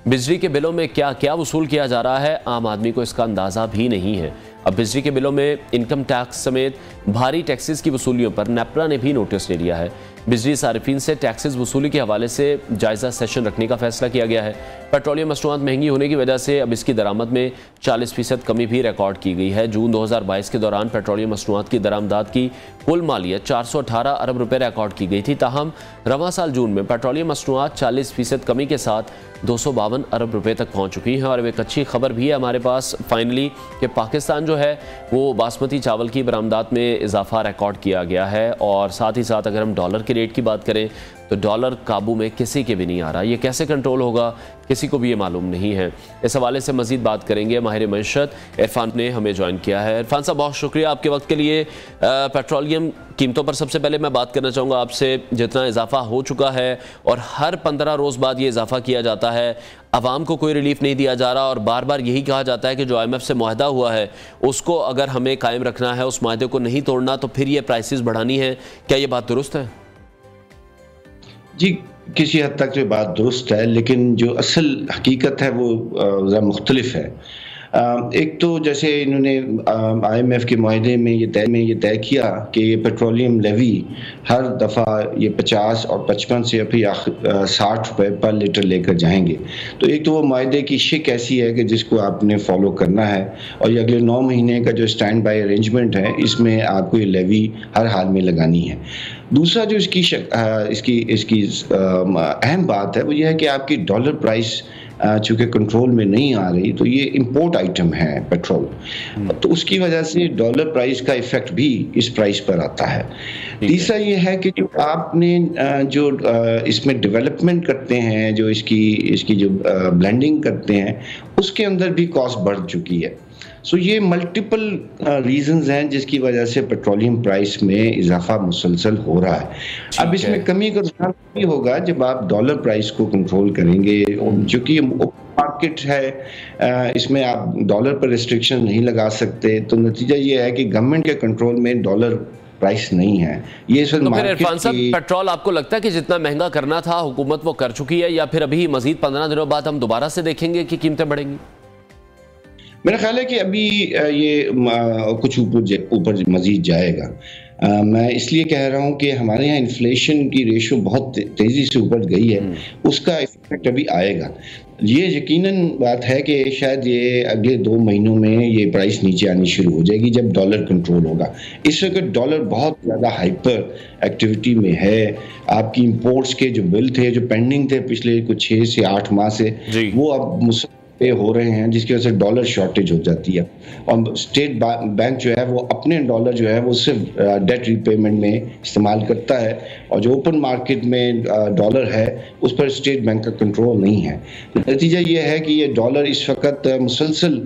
बिजली के बिलों में क्या क्या वसूल किया जा रहा है, आम आदमी को इसका अंदाज़ा भी नहीं है। अब बिजली के बिलों में इनकम टैक्स समेत भारी टैक्सेस की वसूलियों पर नेपरा ने भी नोटिस ले लिया है। बिजली सार्फिन से टैक्सेस वसूली के हवाले से जायज़ा सेशन रखने का फैसला किया गया है। पेट्रोलियम मसनूआत महंगी होने की वजह से अब इसकी दरामद में 40% कमी भी रिकॉर्ड की गई है। जून 2022 के दौरान पेट्रोलियम मसनूआत की दरामदाद की कुल मालियत 418 अरब रुपये रिकॉर्ड की गई थी, ताहम रवां साल जून में पेट्रोलियम मसनूआत 40% कमी के साथ 252 अरब रुपये तक पहुँच चुकी हैं। और एक अच्छी खबर भी है हमारे पास फाइनली कि पाकिस्तान जो जो है वो बासमती चावल की बरामदात में इजाफा रिकॉर्ड किया गया है। और साथ ही साथ अगर हम डॉलर के रेट की बात करें तो डॉलर काबू में किसी के भी नहीं आ रहा। ये कैसे कंट्रोल होगा किसी को भी ये मालूम नहीं है। इस हवाले से मजीद बात करेंगे। माहिर मईशत इरफान ने हमें ज्वाइन किया है। इरफान साहब, बहुत शुक्रिया आपके वक्त के लिए। पेट्रोलियम कीमतों पर सबसे पहले मैं बात करना चाहूँगा आपसे। जितना इजाफा हो चुका है और हर 15 रोज़ बाद ये इजाफा किया जाता है, आवाम को कोई रिलीफ नहीं दिया जा रहा और बार बार यही कहा जाता है कि जो IMF से मुआहदा हुआ है उसको अगर हमें कायम रखना है, उस मुआहदे को नहीं तोड़ना, तो फिर ये प्राइसेस बढ़ानी है। क्या ये बात दुरुस्त है? जी, किसी हद तक जो बात दुरुस्त है, लेकिन जो असल हकीकत है वो ज़रा मुख्तलिफ है। एक तो जैसे इन्होंने IMF के मुआहदे में ये तय किया कि ये पेट्रोलियम लेवी हर दफ़ा ये 50 और 55 से फिर 60 रुपए पर लीटर लेकर जाएंगे। तो एक तो वो मुआहदे की शिक ऐसी है कि जिसको आपने फॉलो करना है और ये अगले 9 महीने का जो स्टैंड बाय अरेंजमेंट है इसमें आपको ये लेवी हर हाल में लगानी है। दूसरा जो इसकी अहम बात है वो ये है कि आपकी डॉलर प्राइस चूँकि कंट्रोल में नहीं आ रही, तो ये इंपोर्ट आइटम है पेट्रोल, तो उसकी वजह से डॉलर प्राइस का इफेक्ट भी इस प्राइस पर आता है। तीसरा ये है कि जो आपने जो इसमें डेवलपमेंट करते हैं, जो इसकी जो ब्लेंडिंग करते हैं, उसके अंदर भी कॉस्ट बढ़ चुकी है। सो ये मल्टीपल रीजंस हैं जिसकी वजह से पेट्रोलियम प्राइस में इजाफा मुसलसल हो रहा है। अब इसमें कमी का रुझान भी होगा जब आप डॉलर प्राइस को कंट्रोल करेंगे, जो कि मार्केट है, इसमें आप डॉलर पर रिस्ट्रिक्शन नहीं लगा सकते। तो नतीजा ये है कि गवर्नमेंट के कंट्रोल में डॉलर प्राइस नहीं है। ये तो फिर इरफान साहब, पेट्रोल आपको लगता है कि जितना महंगा करना था हुकूमत वो कर चुकी है, या फिर अभी मजीद 15 दिनों बाद हम दोबारा से देखेंगे कि कीमतें बढ़ेंगी? मेरा ख्याल है कि अभी ये कुछ ऊपर मजीद जाएगा। मैं इसलिए कह रहा हूँ कि हमारे यहाँ इन्फ्लेशन की रेशो बहुत तेज़ी से ऊपर गई है, उसका इफेक्ट अभी आएगा। ये यकीनन बात है कि शायद ये अगले 2 महीनों में ये प्राइस नीचे आनी शुरू हो जाएगी जब डॉलर कंट्रोल होगा। इस वक्त डॉलर बहुत ज़्यादा हाइपर एक्टिविटी में है। आपकी इंपोर्ट्स के जो बिल थे, जो पेंडिंग थे पिछले कुछ 6 से 8 माह से, वो अब पे हो रहे हैं, जिसकी वजह से डॉलर शॉर्टेज हो जाती है। और स्टेट बैंक जो है वो अपने डॉलर जो है वो सिर्फ डेट रिपेमेंट में इस्तेमाल करता है, और जो ओपन मार्केट में डॉलर है उस पर स्टेट बैंक का कंट्रोल नहीं है। नतीजा ये है कि ये डॉलर इस वक्त मुसलसल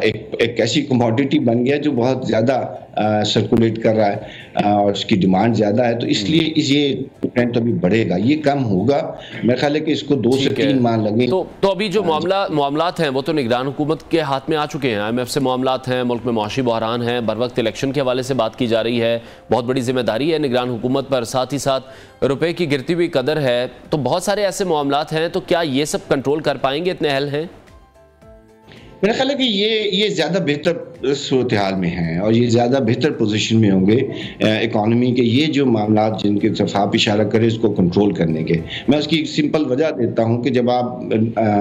एक ऐसी कमोडिटी बन गया जो बहुत ज़्यादा सर्कुलेट कर रहा है और उसकी डिमांड ज़्यादा है। तो इसलिए ये ट्रेंड अभी बढ़ेगा, ये कम होगा। मेरा ख्याल है कि इसको 2 से 3 माह लगेंगे। तो अभी जो मामलात हैं वो तो निगरान हुकूमत के हाथ में आ चुके हैं। IMF से मामलात हैं, मुल्क में मुआशी बहरान है, बर वक्त इलेक्शन के हवाले से बात की जा रही है, बहुत बड़ी जिम्मेदारी है निगरान हुकूमत पर, साथ ही साथ रुपए की गिरती हुई कदर है। तो बहुत सारे ऐसे मामलात हैं, तो क्या ये सब कंट्रोल कर पाएंगे, इतने अहल हैं? मेरा ख्याल है कि ये ज़्यादा बेहतर सूरत हाल में हैं और ये ज़्यादा बेहतर पोजीशन में होंगे इकॉनमी के ये जो मामला जिनके तरफ आप इशारा करें इसको कंट्रोल करने के। मैं उसकी सिंपल वजह देता हूँ कि जब आप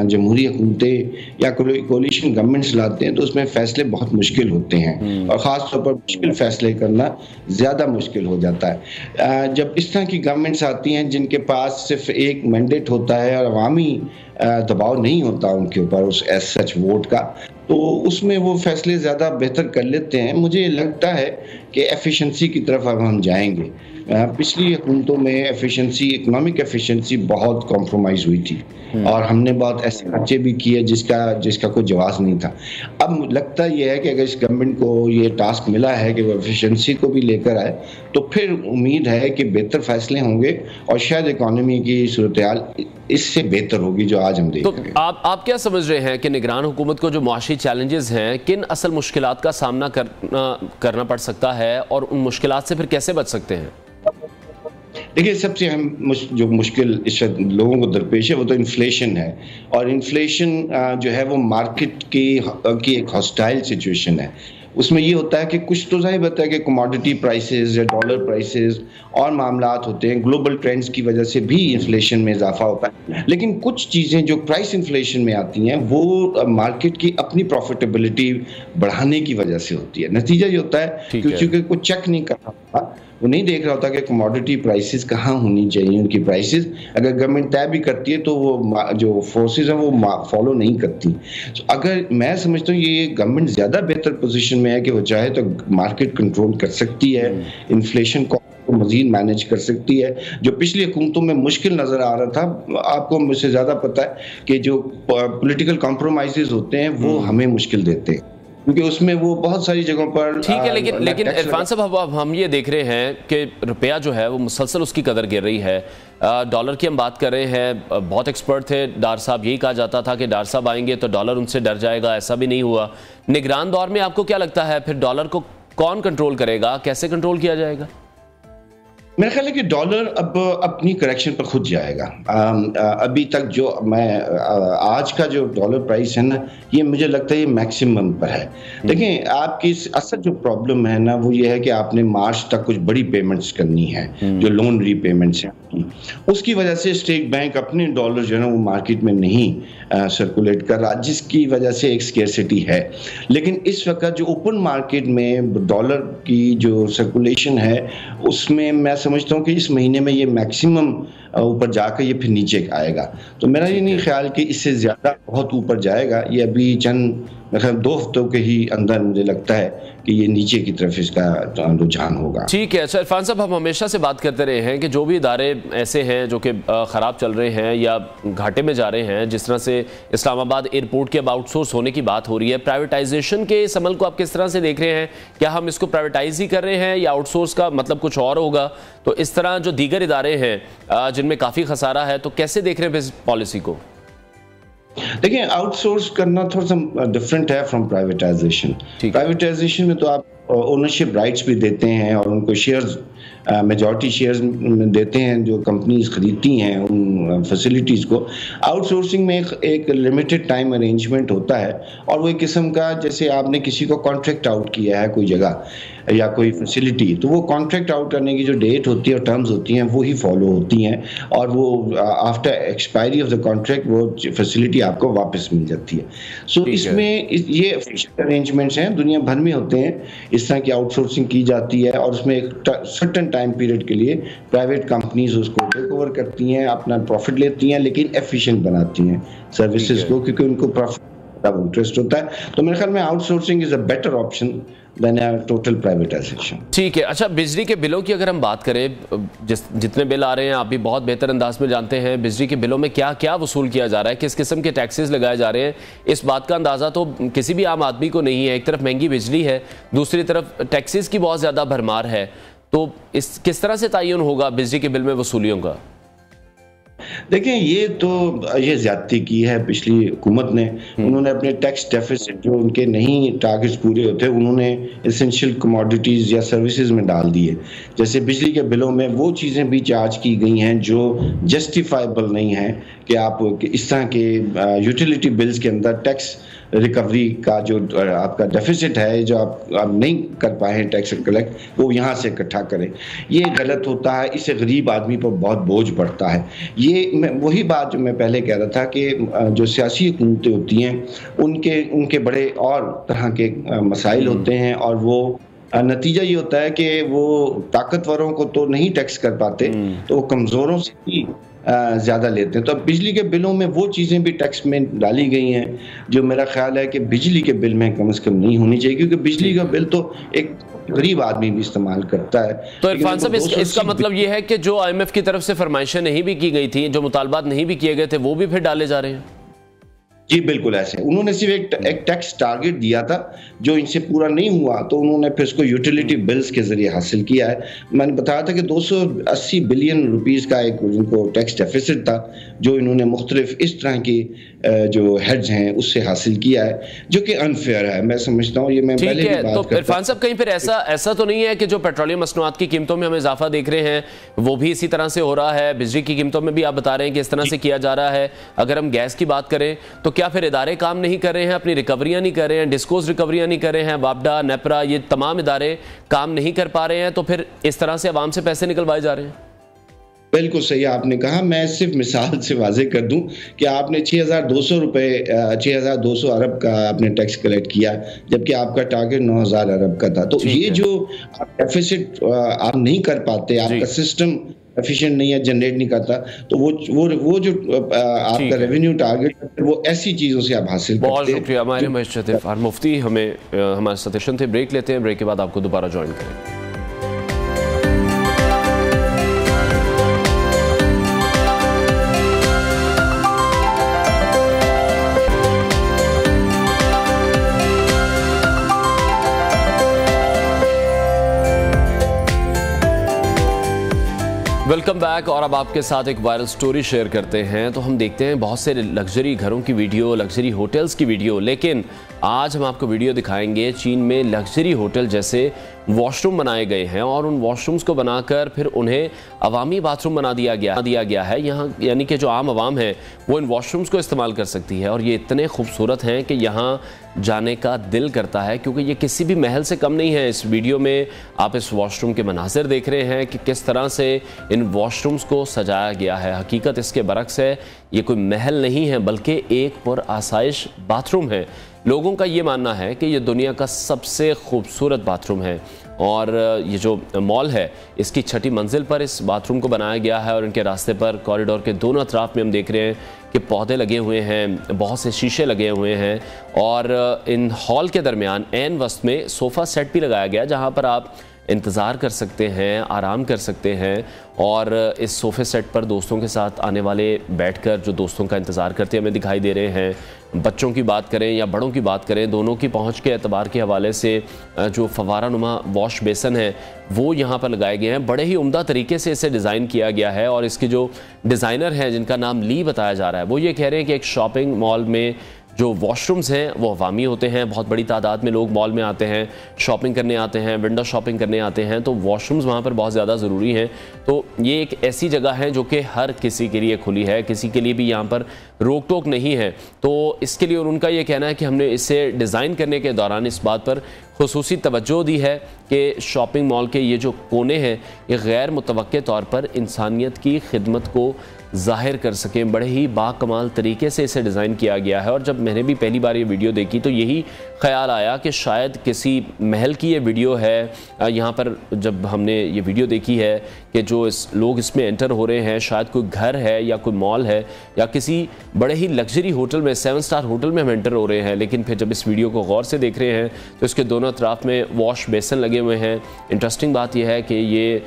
जमहूरी हुकूमतें या कोलिशन गवर्नमेंट्स लाते हैं तो उसमें फ़ैसले बहुत मुश्किल होते हैं, और ख़ास तौर पर मुश्किल फ़ैसले करना ज़्यादा मुश्किल हो जाता है। जब इस तरह की गवर्नमेंट्स आती हैं जिनके पास सिर्फ एक मैंडेट होता है और अवामी दबाव नहीं होता उनके ऊपर उस एज सच वोट का, तो उसमें वो फैसले ज़्यादा बेहतर कर लेते हैं। मुझे लगता है कि एफिशिएंसी की तरफ अब हम जाएंगे। पिछली हुकूमतों में एफिशिएंसी, इकोनॉमिक एफिशिएंसी बहुत कॉम्प्रोमाइज़ हुई थी और हमने बहुत ऐसे खर्चे भी किए जिसका कोई जवाब नहीं था। अब लगता यह है कि अगर इस गवर्नमेंट को ये टास्क मिला है कि वो एफिशिएंसी को भी लेकर आए, तो फिर उम्मीद है कि बेहतर फैसले होंगे और शायद इकोनॉमी की सूरत हाल इससे बेहतर होगी जो आज हम देख रहे हैं। आप क्या समझ रहे हैं कि निगरान हुकूमत को जो मुआशी चैलेंजेस हैं, किन असल मुश्किलात का सामना करना पड़ सकता है और उन मुश्किलात से फिर कैसे बच सकते हैं? देखिए, सबसे अहम जो मुश्किल इस लोगों को दरपेश है वो तो इन्फ्लेशन है, और इन्फ्लेशन जो है वो मार्केट की एक हॉस्टाइल सिचुएशन है। उसमें ये होता है कि कुछ तो ज़ाहिर होता है कि कमोडिटी प्राइसेस या डॉलर प्राइसेस और मामलात होते हैं, ग्लोबल ट्रेंड्स की वजह से भी इन्फ्लेशन में इजाफा होता है। लेकिन कुछ चीज़ें जो प्राइस इन्फ्लेशन में आती हैं वो मार्केट की अपनी प्रॉफिटेबिलिटी बढ़ाने की वजह से होती है। नतीजा ये होता है कि क्योंकि कोई चेक नहीं कर रहा वो नहीं देख रहा होता कि कमोडिटी प्राइसेस कहाँ होनी चाहिए, उनकी प्राइसेस अगर गवर्नमेंट तय भी करती है तो वो जो फोर्सेस हैं वो फॉलो नहीं करती। तो अगर मैं समझता हूँ ये गवर्नमेंट ज़्यादा बेहतर पोजीशन में है कि वो चाहे तो मार्केट कंट्रोल कर सकती है, इन्फ्लेशन को मजीद मैनेज कर सकती है। जो पिछली हुकूमतों में मुश्किल नजर आ रहा था, आपको मुझसे ज्यादा पता है कि जो पॉलिटिकल कॉम्प्रोमाइजेज होते हैं वो हमें मुश्किल देते हैं, क्योंकि उसमें वो बहुत सारी जगहों पर ठीक है। लेकिन इरफान साहब, अब हम ये देख रहे हैं कि रुपया जो है वो मुसलसल उसकी कदर गिर रही है। डॉलर की हम बात कर रहे हैं, बहुत एक्सपर्ट थे डार साहब, यही कहा जाता था कि डार साहब आएंगे तो डॉलर उनसे डर जाएगा, ऐसा भी नहीं हुआ। निगरान दौर में आपको क्या लगता है फिर डॉलर को कौन कंट्रोल करेगा, कैसे कंट्रोल किया जाएगा? मेरा ख्याल है कि डॉलर अब अपनी करेक्शन पर खुद जाएगा। अभी तक जो आज का जो डॉलर प्राइस है ना, ये मुझे लगता है ये मैक्सिमम पर है। देखिए, आपकी असल जो प्रॉब्लम है ना वो ये है कि आपने मार्च तक कुछ बड़ी पेमेंट्स करनी है, जो लोन रीपेमेंट्स हैं उसकी वजह से स्टेट बैंक अपने डॉलर जो है ना वो मार्केट में नहीं सर्कुलेट कर रहा, जिसकी वजह से एक स्केर्सिटी है। लेकिन इस वक्त जो ओपन मार्केट में डॉलर की जो सर्कुलेशन है उसमें मैं समझता हूँ कि इस महीने में ये मैक्सिमम ऊपर जाकर ये फिर नीचे आएगा। तो मेरा ये नहीं ख्याल कि इससे ज़्यादा बहुत ऊपर जाएगा। ये अभी चंद मतलब 2 हफ्तों के ही अंदर मुझे लगता है कि ये नीचे की तरफ इसका रुझान होगा। ठीक है। अच्छा इरफान साहब, हम हमेशा से बात करते रहे हैं कि जो भी इदारे ऐसे हैं जो कि ख़राब चल रहे हैं या घाटे में जा रहे हैं, जिस तरह से इस्लामाबाद एयरपोर्ट के अब आउटसोर्स होने की बात हो रही है, प्राइवेटाइजेशन के इस अमल को आप किस तरह से देख रहे हैं? क्या हम इसको प्राइवेटाइज ही कर रहे हैं या आउटसोर्स का मतलब कुछ और होगा? तो इस तरह जो दीगर इदारे हैं जिनमें काफ़ी खसारा है, तो कैसे देख रहे हैं इस पॉलिसी को? देखिए, आउटसोर्स करना थोड़ा सा डिफरेंट है फ्रॉम प्राइवेटाइजेशन। प्राइवेटाइजेशन में तो आप ओनरशिप राइट्स भी देते हैं और उनको शेयर्स, मेजॉरिटी शेयर्स देते हैं जो कंपनीज खरीदती हैं उन फैसिलिटीज़ को। आउटसोर्सिंग में एक लिमिटेड टाइम अरेंजमेंट होता है और वो एक किस्म का, जैसे आपने किसी को कॉन्ट्रैक्ट आउट किया है कोई जगह या कोई फैसिलिटी, तो वो कॉन्ट्रैक्ट आउट करने की जो डेट होती है और टर्म्स होती हैं वो ही फॉलो होती हैं और वो after expiry of the contract वो फैसिलिटी आपको वापस मिल जाती है। सो इसमें ये ऑफिशियल अरेंजमेंट्स हैं, दुनिया भर में होते हैं इस तरह की आउटसोर्सिंग की जाती है और उसमें एक सर्टेन टाइम पीरियड के लिए प्राइवेट कंपनीज उसको टेक ओवर करती हैं, अपना प्रॉफिट लेती हैं, लेकिन एफिशिएंट बनाती हैं सर्विसेज को, क्योंकि उनको प्रॉफिट का इंटरेस्ट होता है। तो मेरे ख्याल में outsourcing is a better option than a total privatization. ठीक है। अच्छा, बिजली के बिलों की अगर हम बात करें, जितने बिल आ रहे हैं आप भी बहुत बेहतर अंदाज में जानते हैं, बिजली के बिलों में क्या क्या वसूल किया जा रहा है, किस किस्म के टैक्सेस लगाए जा रहे हैं, इस बात का अंदाज़ा तो किसी भी आम आदमी को नहीं है। एक तरफ महंगी बिजली है, दूसरी तरफ टैक्सेस की बहुत ज़्यादा भरमार है, तो इस किस तरह से तयन होगा बिजली के बिल में वसूलियों का? देखिए, ये ज्यादती की है पिछली हुकूमत ने। उन्होंने अपने टैक्स डेफिसिट जो उनके नहीं टारगेट्स पूरे होते उन्होंने एसेंशियल कमोडिटीज या सर्विसेज में डाल दिए। जैसे बिजली के बिलों में वो चीज़ें भी चार्ज की गई हैं जो जस्टिफाइबल नहीं है कि आप इस तरह के यूटिलिटी बिल्स के अंदर टैक्स रिकवरी का जो आपका डेफिसिट है, जो आप नहीं कर पाए हैं टैक्स कलेक्ट, वो यहाँ से इकट्ठा करें। ये गलत होता है, इससे गरीब आदमी पर बहुत बोझ पड़ता है। ये वही बात जो मैं पहले कह रहा था कि जो सियासी हुकूमतें होती हैं उनके बड़े और तरह के मसाइल होते हैं और वो नतीजा ये होता है कि वो ताकतवरों को तो नहीं टैक्स कर पाते, तो वो कमज़ोरों से ही ज़्यादा लेते हैं। तो अब बिजली के बिलों में वो चीज़ें भी टैक्स में डाली गई हैं जो मेरा ख्याल है कि बिजली के बिल में कम से कम नहीं होनी चाहिए, क्योंकि बिजली का बिल तो एक गरीब आदमी भी इस्तेमाल करता है। तो इरफान साहब, इसका मतलब ये है कि जो IMF की तरफ से फरमाइशें नहीं भी की गई थी, जो मुतालबात नहीं भी किए गए थे, वो भी फिर डाले जा रहे हैं? जी बिल्कुल ऐसे। उन्होंने सिर्फ एक टैक्स टारगेट दिया था जो इनसे पूरा नहीं हुआ, तो उन्होंने फिर उसको यूटिलिटी बिल्स के जरिए हासिल किया है। मैंने बताया था कि 280 बिलियन रुपीस का एक उनको टैक्स डेफिसिट था जो इन्होंने मुख्तलिफ इस तरह की जो हेड्स हैं उससे हासिल किया है, जो कि अनफेयर है। मैं समझता हूँ ये मैं पहले भी बात करता हूं। तो इरफान साहब, कहीं फिर ऐसा तो नहीं है कि जो पेट्रोलियम मसनूआत की कीमतों में हम इजाफा देख रहे हैं वो भी इसी तरह से हो रहा है? बिजली की कीमतों में भी आप बता रहे हैं कि इस तरह से किया जा रहा है। अगर हम गैस की बात करें तो क्या फिर इदारे काम नहीं कर रहे हैं, अपनी रिकवरियां नहीं कर रहे हैं, डिस्कोज रिकवरियां नहीं कर रहे हैं, वापडा, नेपरा, ये तमाम इदारे काम नहीं कर पा रहे हैं, तो फिर इस तरह से अवाम से पैसे निकलवाए जा रहे हैं? बिल्कुल सही आपने कहा। मैं सिर्फ मिसाल से वाज़े कर दूं कि आपने 6,200 रुपए 6,200 अरब का आपने टैक्स कलेक्ट किया, जबकि आपका टारगेट 9,000 अरब का था। तो ये जो डेफिसिट आप नहीं कर पाते, आपका सिस्टम एफिशिएंट नहीं है, जनरेट नहीं करता, तो वो जो आपका रेवेन्यू टारगेट है, वो ऐसी चीज़ों से आप हासिल करते हैं। बहुत शुक्रिया हमारे मशरफ मुफ्ती, हमें हमारे सजेशन थे। ब्रेक लेते हैं, ब्रेक के बाद आपको दोबारा ज्वाइन करेंगे। Welcome back. और अब आपके साथ एक वायरल स्टोरी शेयर करते हैं। तो हम देखते हैं बहुत से लग्जरी घरों की वीडियो, लग्जरी होटल्स की वीडियो, लेकिन आज हम आपको वीडियो दिखाएंगे चीन में लग्जरी होटल जैसे वॉशरूम बनाए गए हैं और उन वॉशरूम्स को बनाकर फिर उन्हें अवामी बाथरूम बना दिया गया है यहाँ, यानी कि जो आम आवाम है वो इन वॉशरूम्स को इस्तेमाल कर सकती है। और ये इतने खूबसूरत हैं कि यहाँ जाने का दिल करता है, क्योंकि ये किसी भी महल से कम नहीं है। इस वीडियो में आप इस वॉशरूम के मनाज़िर देख रहे हैं कि किस तरह से इन वॉशरूम्स को सजाया गया है। हकीकत इसके बरक्स है, ये कोई महल नहीं है बल्कि एक पुरआसाइश बाथरूम है। लोगों का ये मानना है कि ये दुनिया का सबसे खूबसूरत बाथरूम है। और ये जो मॉल है इसकी 6ठी मंजिल पर इस बाथरूम को बनाया गया है और इनके रास्ते पर कॉरिडोर के दोनों अतराफ में हम देख रहे हैं कि पौधे लगे हुए हैं, बहुत से शीशे लगे हुए हैं और इन हॉल के दरमियान ऐन वस्त में सोफ़ा सेट भी लगाया गया जहाँ पर आप इंतज़ार कर सकते हैं, आराम कर सकते हैं। और इस सोफ़े सेट पर दोस्तों के साथ आने वाले बैठकर जो दोस्तों का इंतज़ार करते हमें दिखाई दे रहे हैं। बच्चों की बात करें या बड़ों की बात करें, दोनों की पहुंच के एतबार के हवाले से जो फवारा नुमा वॉश बेसन है वो यहाँ पर लगाए गए हैं। बड़े ही उम्दा तरीके से इसे डिज़ाइन किया गया है और इसके जो डिज़ाइनर हैं जिनका नाम ली बताया जा रहा है, वो ये कह रहे हैं कि एक शॉपिंग मॉल में जो वॉशरूम्स हैं वो अवामी होते हैं। बहुत बड़ी तादाद में लोग मॉल में आते हैं, शॉपिंग करने आते हैं, विंडो शॉपिंग करने आते हैं, तो वॉशरूम्स वहाँ पर बहुत ज़्यादा ज़रूरी हैं। तो ये एक ऐसी जगह है जो कि हर किसी के लिए खुली है, किसी के लिए भी यहाँ पर रोक टोक नहीं है। तो इसके लिए उनका ये कहना है कि हमने इसे डिज़ाइन करने के दौरान इस बात पर खुसूसी तवज्जो दी है कि शॉपिंग मॉल के ये जो कोने हैं ये गैर मुतवक्के तौर पर इंसानियत की खिदमत को ज़ाहिर कर सकें। बड़े ही बाकमाल तरीके से इसे डिज़ाइन किया गया है। और जब मैंने भी पहली बार ये वीडियो देखी तो यही ख्याल आया कि शायद किसी महल की ये वीडियो है। यहाँ पर जब हमने ये वीडियो देखी है कि जो लोग इसमें एंटर हो रहे हैं, शायद कोई घर है या कोई मॉल है या किसी बड़े ही लग्जरी होटल में, 7 स्टार होटल में हम एंटर हो रहे हैं। लेकिन फिर जब इस वीडियो को गौर से देख रहे हैं तो इसके दोनों तरफ में वॉश बेसन लगे हुए हैं। इंटरेस्टिंग बात यह है कि ये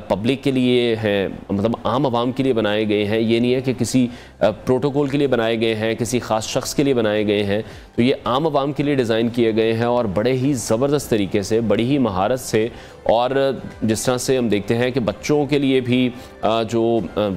पब्लिक के लिए है, मतलब आम आवाम के लिए बनाए गए हैं। ये नहीं है कि किसी प्रोटोकॉल के लिए बनाए गए हैं, किसी ख़ास शख्स के लिए बनाए गए हैं। तो ये आम आवाम के लिए डिज़ाइन किए गए हैं और बड़े ही ज़बरदस्त तरीके से, बड़ी ही महारत से। और जिस तरह से हम देखते हैं कि बच्चों के लिए भी जो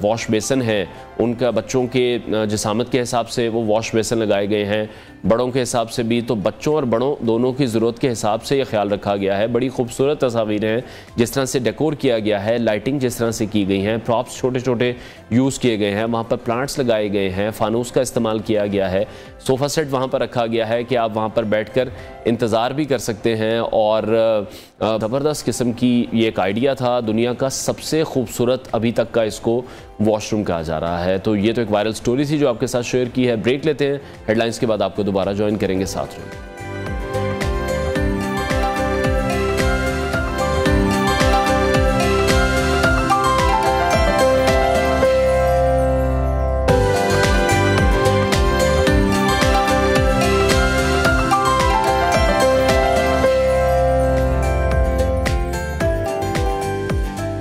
वॉश बेसन है उनका बच्चों के जिसामत के हिसाब से वो वॉश बेसन लगाए गए हैं, बड़ों के हिसाब से भी। तो बच्चों और बड़ों दोनों की ज़रूरत के हिसाब से ये ख्याल रखा गया है। बड़ी खूबसूरत तस्वीरें हैं, जिस तरह से डेकोर किया गया है, लाइटिंग जिस तरह से की गई हैं, प्रॉप्स छोटे छोटे यूज़ किए गए हैं, वहाँ पर प्लांट्स लगाए गए हैं, फानूस का इस्तेमाल किया गया है, सोफ़ा सेट वहाँ पर रखा गया है कि आप वहाँ पर बैठकर इंतज़ार भी कर सकते हैं। और ज़बरदस्त किस्म की ये एक आइडिया था। दुनिया का सबसे खूबसूरत अभी तक का इसको वॉशरूम कहा जा रहा है। तो ये तो एक वायरल स्टोरी थी जो आपके साथ शेयर की है। ब्रेक लेते हैं, हेडलाइंस के बाद आपको दोबारा ज्वाइन करेंगे साथ में।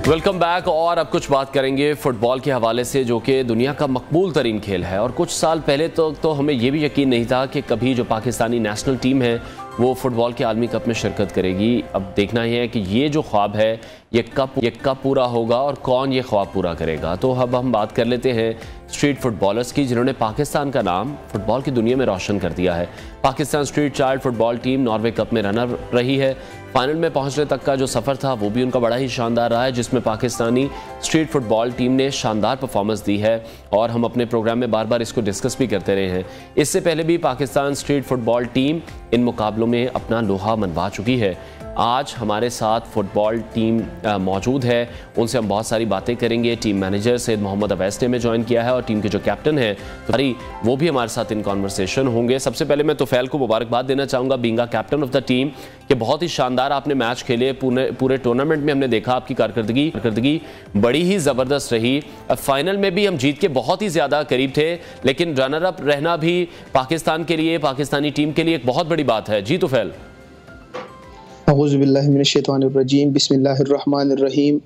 Welcome back. और अब कुछ बात करेंगे फ़ुटबॉल के हवाले से, जो कि दुनिया का मकबूल तरीन खेल है। और कुछ साल पहले तो हमें यह भी यकीन नहीं था कि कभी जो पाकिस्तानी नेशनल टीम है वो फ़ुटबॉल के आलमी कप में शिरकत करेगी। अब देखना ही है कि ये जो ख्वाब है ये कब पूरा होगा और कौन ये ख्वाब पूरा करेगा। तो अब हम बात कर लेते हैं स्ट्रीट फुटबॉलर्स की, जिन्होंने पाकिस्तान का नाम फुटबॉल की दुनिया में रोशन कर दिया है। Pakistan street child football team Norway cup में रनर रही है। फाइनल में पहुंचने तक का जो सफ़र था वो भी उनका बड़ा ही शानदार रहा है, जिसमें पाकिस्तानी स्ट्रीट फुटबॉल टीम ने शानदार परफॉर्मेंस दी है। और हम अपने प्रोग्राम में बार बार इसको डिस्कस भी करते रहे हैं। इससे पहले भी पाकिस्तान स्ट्रीट फुटबॉल टीम इन मुकाबलों में अपना लोहा मनवा चुकी है। आज हमारे साथ फुटबॉल टीम मौजूद है, उनसे हम बहुत सारी बातें करेंगे। टीम मैनेजर सैयद मोहम्मद अवैस ने ज्वाइन किया है और टीम के जो कैप्टन हैं वो भी हमारे साथ इन कॉन्वर्सेशन होंगे। सबसे पहले मैं तुफैल को मुबारकबाद देना चाहूँगा being a captain of the team कि बहुत ही शानदार आपने मैच खेले। पूरे टूर्नामेंट में हमने देखा आपकी कारकर्दगी बड़ी ही ज़बरदस्त रही। फाइनल में भी हम जीत के बहुत ही ज़्यादा करीब थे, लेकिन रनर अप रहना भी पाकिस्तान के लिए, पाकिस्तानी टीम के लिए एक बहुत बड़ी बात है। जी तुफैल। औज़ुबिल्लाहि मिनश्शैतानिर्रजीम, बिस्मिल्लाहिर्रहमानिर्रहीम।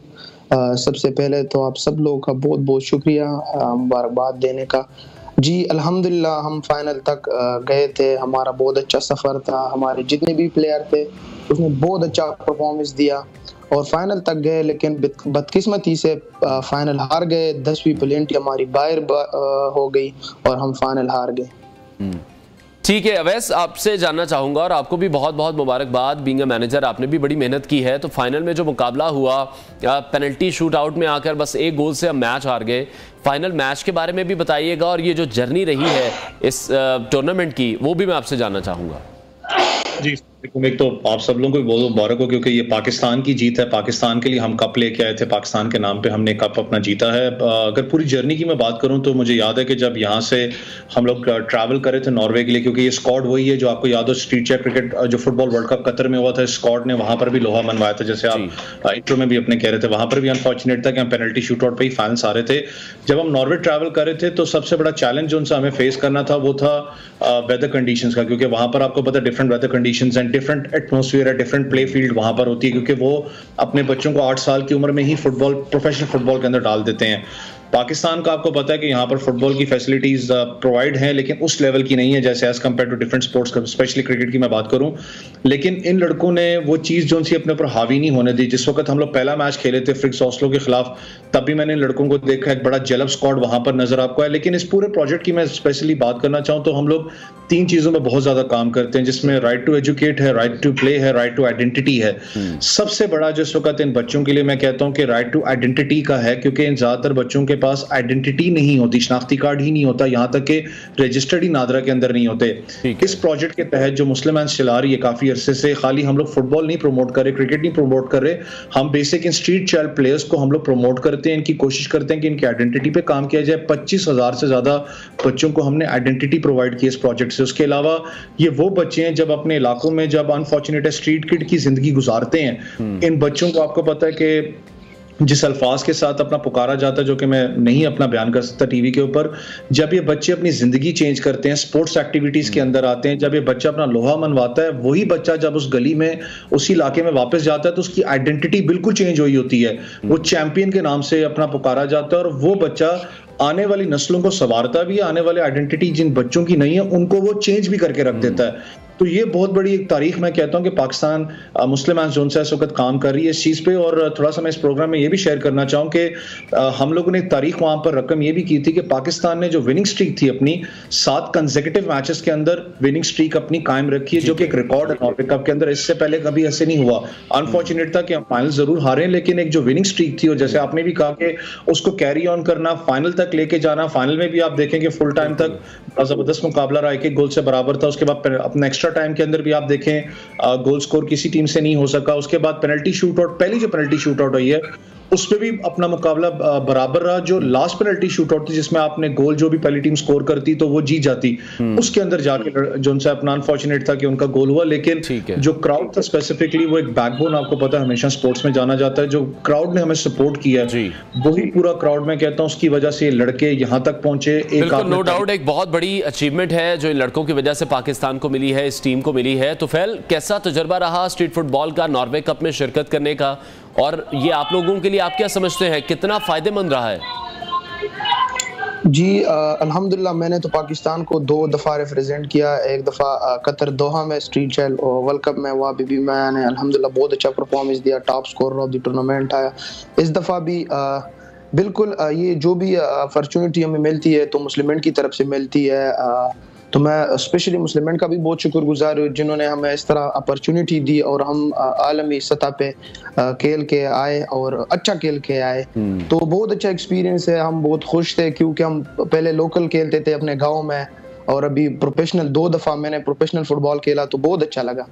सबसे पहले तो आप सब लोगों का बहुत बहुत शुक्रिया मुबारकबाद देने का। जी अल्हम्दुलिल्लाह हम फाइनल तक गए थे, हमारा बहुत अच्छा सफ़र था। हमारे जितने भी प्लेयर थे उसने बहुत अच्छा परफॉर्मेंस दिया और फाइनल तक गए, लेकिन बदकिस्मती से फाइनल हार गए। 10वीं प्लेंटी हमारी बाहर हो गई और हम फाइनल हार गए। ठीक है अवैस, आपसे जानना चाहूँगा और आपको भी बहुत बहुत मुबारकबाद बीइंग अ मैनेजर, आपने भी बड़ी मेहनत की है। तो फाइनल में जो मुकाबला हुआ, पेनल्टी शूट आउट में आकर बस एक गोल से हम मैच हार गए। फाइनल मैच के बारे में भी बताइएगा और ये जो जर्नी रही है इस टूर्नामेंट की वो भी मैं आपसे जानना चाहूँगा। जी एक तो आप सब लोगों को बहुत मुबारक हो, क्योंकि ये पाकिस्तान की जीत है। पाकिस्तान के लिए हम कप लेके आए थे, पाकिस्तान के नाम पे हमने कप अपना जीता है। अगर पूरी जर्नी की मैं बात करूं तो मुझे याद है कि जब यहाँ से हम लोग ट्रैवल करे थे नॉर्वे के लिए, क्योंकि ये स्क्वाड वही है जो आपको याद हो स्ट्रीट चेक क्रिकेट जो फुटबॉल वर्ल्ड कप कतर में हुआ था, स्क्वाड ने वहां पर भी लोहा मनवाया था, जैसे आप इंट्रो में भी अपने कह रहे थे। वहां पर भी अनफॉर्चुनेट था कि हम पेनल्टी शूट आउट पे ही फाइनल्स आ रहे थे। जब हम नॉर्वे ट्रैवल कर रहे थे तो सबसे बड़ा चैलेंज जो उनसे हमें फेस करना था वो था वेदर कंडीशंस का, क्योंकि वहां पर आपको पता है different weather conditions and different atmosphere है, डिफरेंट प्ले फील्ड वहां पर होती है, क्योंकि वो अपने बच्चों को 8 साल की उम्र में ही फुटबॉल, प्रोफेशनल फुटबॉल के अंदर डाल देते हैं। पाकिस्तान का आपको पता है कि यहाँ पर फुटबॉल की फैसिलिटीज प्रोवाइड हैं, लेकिन उस लेवल की नहीं है जैसे as compare to different sports, specially cricket की मैं बात करूं। लेकिन इन लड़कों ने वो चीज जो उनसे अपने ऊपर हावी नहीं होने दी। जिस वक्त हम लोग पहला मैच खेले थे फ्रिक्स ऑस्लो के खिलाफ, तब भी मैंने इन लड़कों को देखा, एक बड़ा जेलफ स्क्वाड वहां पर नजर आपको है। लेकिन इस पूरे प्रोजेक्ट की मैं स्पेशली बात करना चाहूँ तो हम लोग 3 चीजों में बहुत ज्यादा काम करते हैं, जिसमें राइट टू एजुकेट है, राइट टू प्ले है, राइट टू आइडेंटिटी है। सबसे बड़ा जो इस वक्त इन बच्चों के लिए मैं कहता हूँ कि राइट टू आइडेंटिटी का है, क्योंकि इन ज्यादातर बच्चों के पास आइडेंटिटी नहीं होती, शनाख्ती कार्ड ही नहीं होता, यहां तक कि रजिस्टर्ड ही नादरा के अंदर नहीं होते। इस प्रोजेक्ट के तहत जो मुस्लिम हैंड्स चला रही है काफी अरसे से, खाली हम लोग फुटबॉल नहीं प्रमोट कर रहे, क्रिकेट नहीं प्रमोट कर रहे, हम basic in street child players को हम लोग प्रमोट करते हैं। इनकी कोशिश करते हैं कि इनकी आइडेंटिटी पे काम किया जाए। 25,000 से ज्यादा बच्चों को हमने आइडेंटिटी प्रोवाइड की इस प्रोजेक्ट से। उसके अलावा ये वो बच्चे हैं जब अपने इलाकों में जब अनफॉर्चुनेट स्ट्रीट किड की जिंदगी गुजारते हैं, इन बच्चों को आपको पता है कि जिस अल्फाज के साथ अपना पुकारा जाता है, जो कि मैं नहीं अपना बयान कर सकता टीवी के ऊपर, जब ये बच्चे अपनी जिंदगी चेंज करते हैं, स्पोर्ट्स एक्टिविटीज के अंदर आते हैं, जब ये बच्चा अपना लोहा मनवाता है, वही बच्चा जब उस गली में, उसी इलाके में वापस जाता है तो उसकी आइडेंटिटी बिल्कुल चेंज हुई होती है। वो चैंपियन के नाम से अपना पुकारा जाता है और वो बच्चा आने वाली नस्लों को संवारता भी है, आने वाले आइडेंटिटी जिन बच्चों की नहीं है उनको वो चेंज भी करके रख देता है। तो ये बहुत बड़ी एक तारीख मैं कहता हूं कि पाकिस्तान मुस्लिम हैंड्स जोन से इस वक्त काम कर रही है इस चीज पे। और थोड़ा सा मैं इस प्रोग्राम में ये भी शेयर करना चाहूं कि हम लोगों ने एक तारीख वहां पर रकम ये भी की थी कि पाकिस्तान ने जो विनिंग स्ट्रीक थी अपनी 7 कंसेक्यूटिव मैचेस के अंदर विनिंग स्ट्रीक अपनी कायम रखी है, जो कि एक रिकॉर्ड है नॉर्वे कप के अंदर। इससे पहले कभी ऐसे नहीं हुआ। अनफॉर्चुनेट था कि हम फाइनल जरूर हारे, लेकिन एक जो विनिंग स्ट्रीक थी और जैसे आपने भी कहा कि उसको कैरी ऑन करना, फाइनल तक लेके जाना। फाइनल में भी आप देखेंगे फुल टाइम तक जबरदस्त मुकाबला रहा, 1-1 गोल से बराबर था। उसके बाद अपना एक्स्ट्रा टाइम के अंदर भी आप देखें गोल स्कोर किसी टीम से नहीं हो सका। उसके बाद पेनल्टी शूट आउट, पहली जो पेनल्टी शूट आउट हुई है उसपे भी अपना मुकाबला बराबर रहा। जो लास्ट पेनल्टी शूट आउट थी जिसमें आपने गोल जो भी पहली टीम स्कोर करती तो वो जीत जाती, उसके अंदर जाके जो उनसे अपना अनफॉर्चुनेट था कि उनका गोल हुआ। लेकिन जो क्राउड था स्पेसिफिकली वो एक बैकबोन, आपको पता है हमेशा स्पोर्ट्स में जाना जाता है। जो क्राउड ने हमें सपोर्ट किया वही पूरा क्राउड में कहता हूं उसकी वजह से लड़के यहां तक पहुंचे। एक नो डाउट एक बहुत बड़ी अचीवमेंट है जो इन लड़कों की वजह से पाकिस्तान को मिली है, इस टीम को मिली है। तो फैल, कैसा तजुर्बा रहा स्ट्रीट फुटबॉल का नॉर्वे कप में शिरकत करने का, और ये आप लोगों के लिए आप क्या समझते हैं कितना फायदेमंद रहा है? जी अल्हम्दुलिल्लाह मैंने तो पाकिस्तान को 2 दफ़ा रिप्रेजेंट किया। एक दफ़ा कतर दोहा में स्ट्रीट चाइल्ड वर्ल्ड कप में, वहाँ भी मैंने अल्हम्दुलिल्लाह बहुत अच्छा परफॉर्मेंस दिया, top scorer of the tournament आया। इस दफ़ा भी बिल्कुल ये जो भी अपॉर्चुनिटी हमें मिलती है तो मुस्लिमेंट की तरफ से मिलती है। तो मैं स्पेशली मुस्लिमेंट का भी बहुत शुक्रगुजार हूँ जिन्होंने हमें इस तरह अपॉर्चुनिटी दी और हम आलमी सतह पे खेल के आए और अच्छा खेल के आए। तो बहुत अच्छा एक्सपीरियंस है। हम बहुत खुश थे क्योंकि हम पहले लोकल खेलते थे अपने गांव में, और अभी प्रोफेशनल 2 दफ़ा मैंने प्रोफेशनल फुटबॉल खेला तो बहुत अच्छा लगा।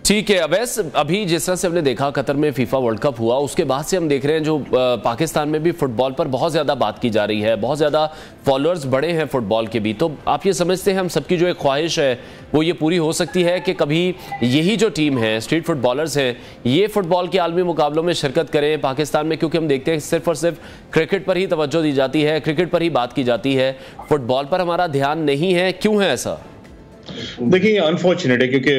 ठीक है अवैस, अभी जिस तरह से हमने देखा कतर में फीफा वर्ल्ड कप हुआ, उसके बाद से हम देख रहे हैं जो पाकिस्तान में भी फुटबॉल पर बहुत ज़्यादा बात की जा रही है, बहुत ज़्यादा फॉलोअर्स बढ़े हैं फुटबॉल के भी। तो आप ये समझते हैं हम सबकी जो एक ख्वाहिश है वो ये पूरी हो सकती है कि कभी यही जो टीम है, स्ट्रीट फुटबॉलर्स हैं, ये फुटबॉल के आलमी मुकाबलों में शिरकत करें पाकिस्तान में? क्योंकि हम देखते हैं सिर्फ और सिर्फ क्रिकेट पर ही तवज्जो दी जाती है, क्रिकेट पर ही बात की जाती है, फुटबॉल पर हमारा ध्यान नहीं है। क्यों है ऐसा? देखिए ये अनफॉर्चुनेट है क्योंकि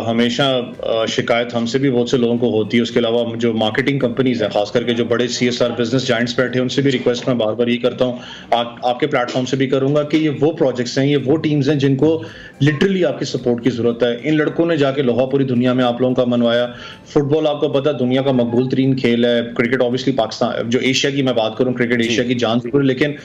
हमेशा शिकायत हमसे भी बहुत से लोगों को होती है। उसके अलावा जो मार्केटिंग कंपनीज हैं, खास करके जो बड़े CSR बिजनेस जायंट्स बैठे हैं, उनसे भी रिक्वेस्ट मैं बार बार ये करता हूँ, आपके प्लेटफॉर्म से भी करूंगा कि ये वो प्रोजेक्ट्स हैं, ये वो टीम्स हैं जिनको लिटरली आपकी सपोर्ट की जरूरत है। इन लड़कों ने जाके लोहा पूरी दुनिया में आप लोगों का मनवाया। फुटबॉल आपको पता दुनिया का मकबूल तरीन खेल है। क्रिकेट ऑब्वियसली पाकिस्तान, जो एशिया की मैं बात करूँ, क्रिकेट एशिया की जान जरूर, लेकिन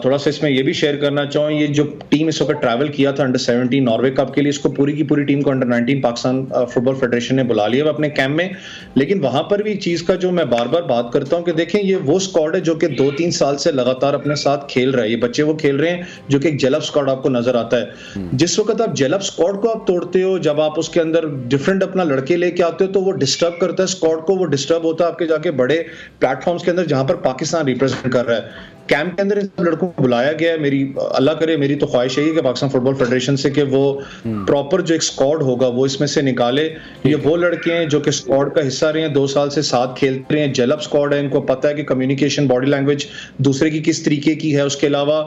थोड़ा सा इसमें ये भी शेयर करना चाहूँ, ये जो टीम इस वक्त ट्रैवल किया था अंडर 17 नॉर्वे कप के लिए, इसको पूरी की पूरी टीम को अंडर 19 पाकिस्तान फुटबॉल फेडरेशन ने बुला लिया अपने कैंप में। लेकिन वहां पर भी चीज का जो मैं बार बार बात करता हूँ कि देखें ये वो स्क्वाड है जो कि 2-3 साल से लगातार अपने साथ खेल रहा है। ये बच्चे वो खेल रहे हैं जो कि एक जेलअप स्क्वाड आपको नजर आता है। जिस वक्त आप जेलअप स्क्वाड को आप तोड़ते हो, जब आप उसके अंदर डिफरेंट अपना लड़के लेके आते हो, तो वो डिस्टर्ब करता है स्क्वाड को, वो डिस्टर्ब होता है आपके जाके बड़े प्लेटफॉर्म्स के अंदर जहां पर पाकिस्तान रिप्रेजेंट कर रहा है। कैंप के अंदर इन लड़कों को बुलाया गया है। मेरी अल्लाह करे, मेरी तो ख्वाहिश है कि पाकिस्तान फुटबॉल फेडरेशन से कि वो प्रॉपर जो एक स्क्वाड होगा वो इसमें से निकाले। ये वो लड़के हैं जो कि स्क्वाड का हिस्सा रहे हैं, 2 साल से साथ खेलते रहे हैं, जेलअप स्क्वाड है, इनको पता है कि कम्युनिकेशन, बॉडी लैंग्वेज दूसरे की किस तरीके की है। उसके अलावा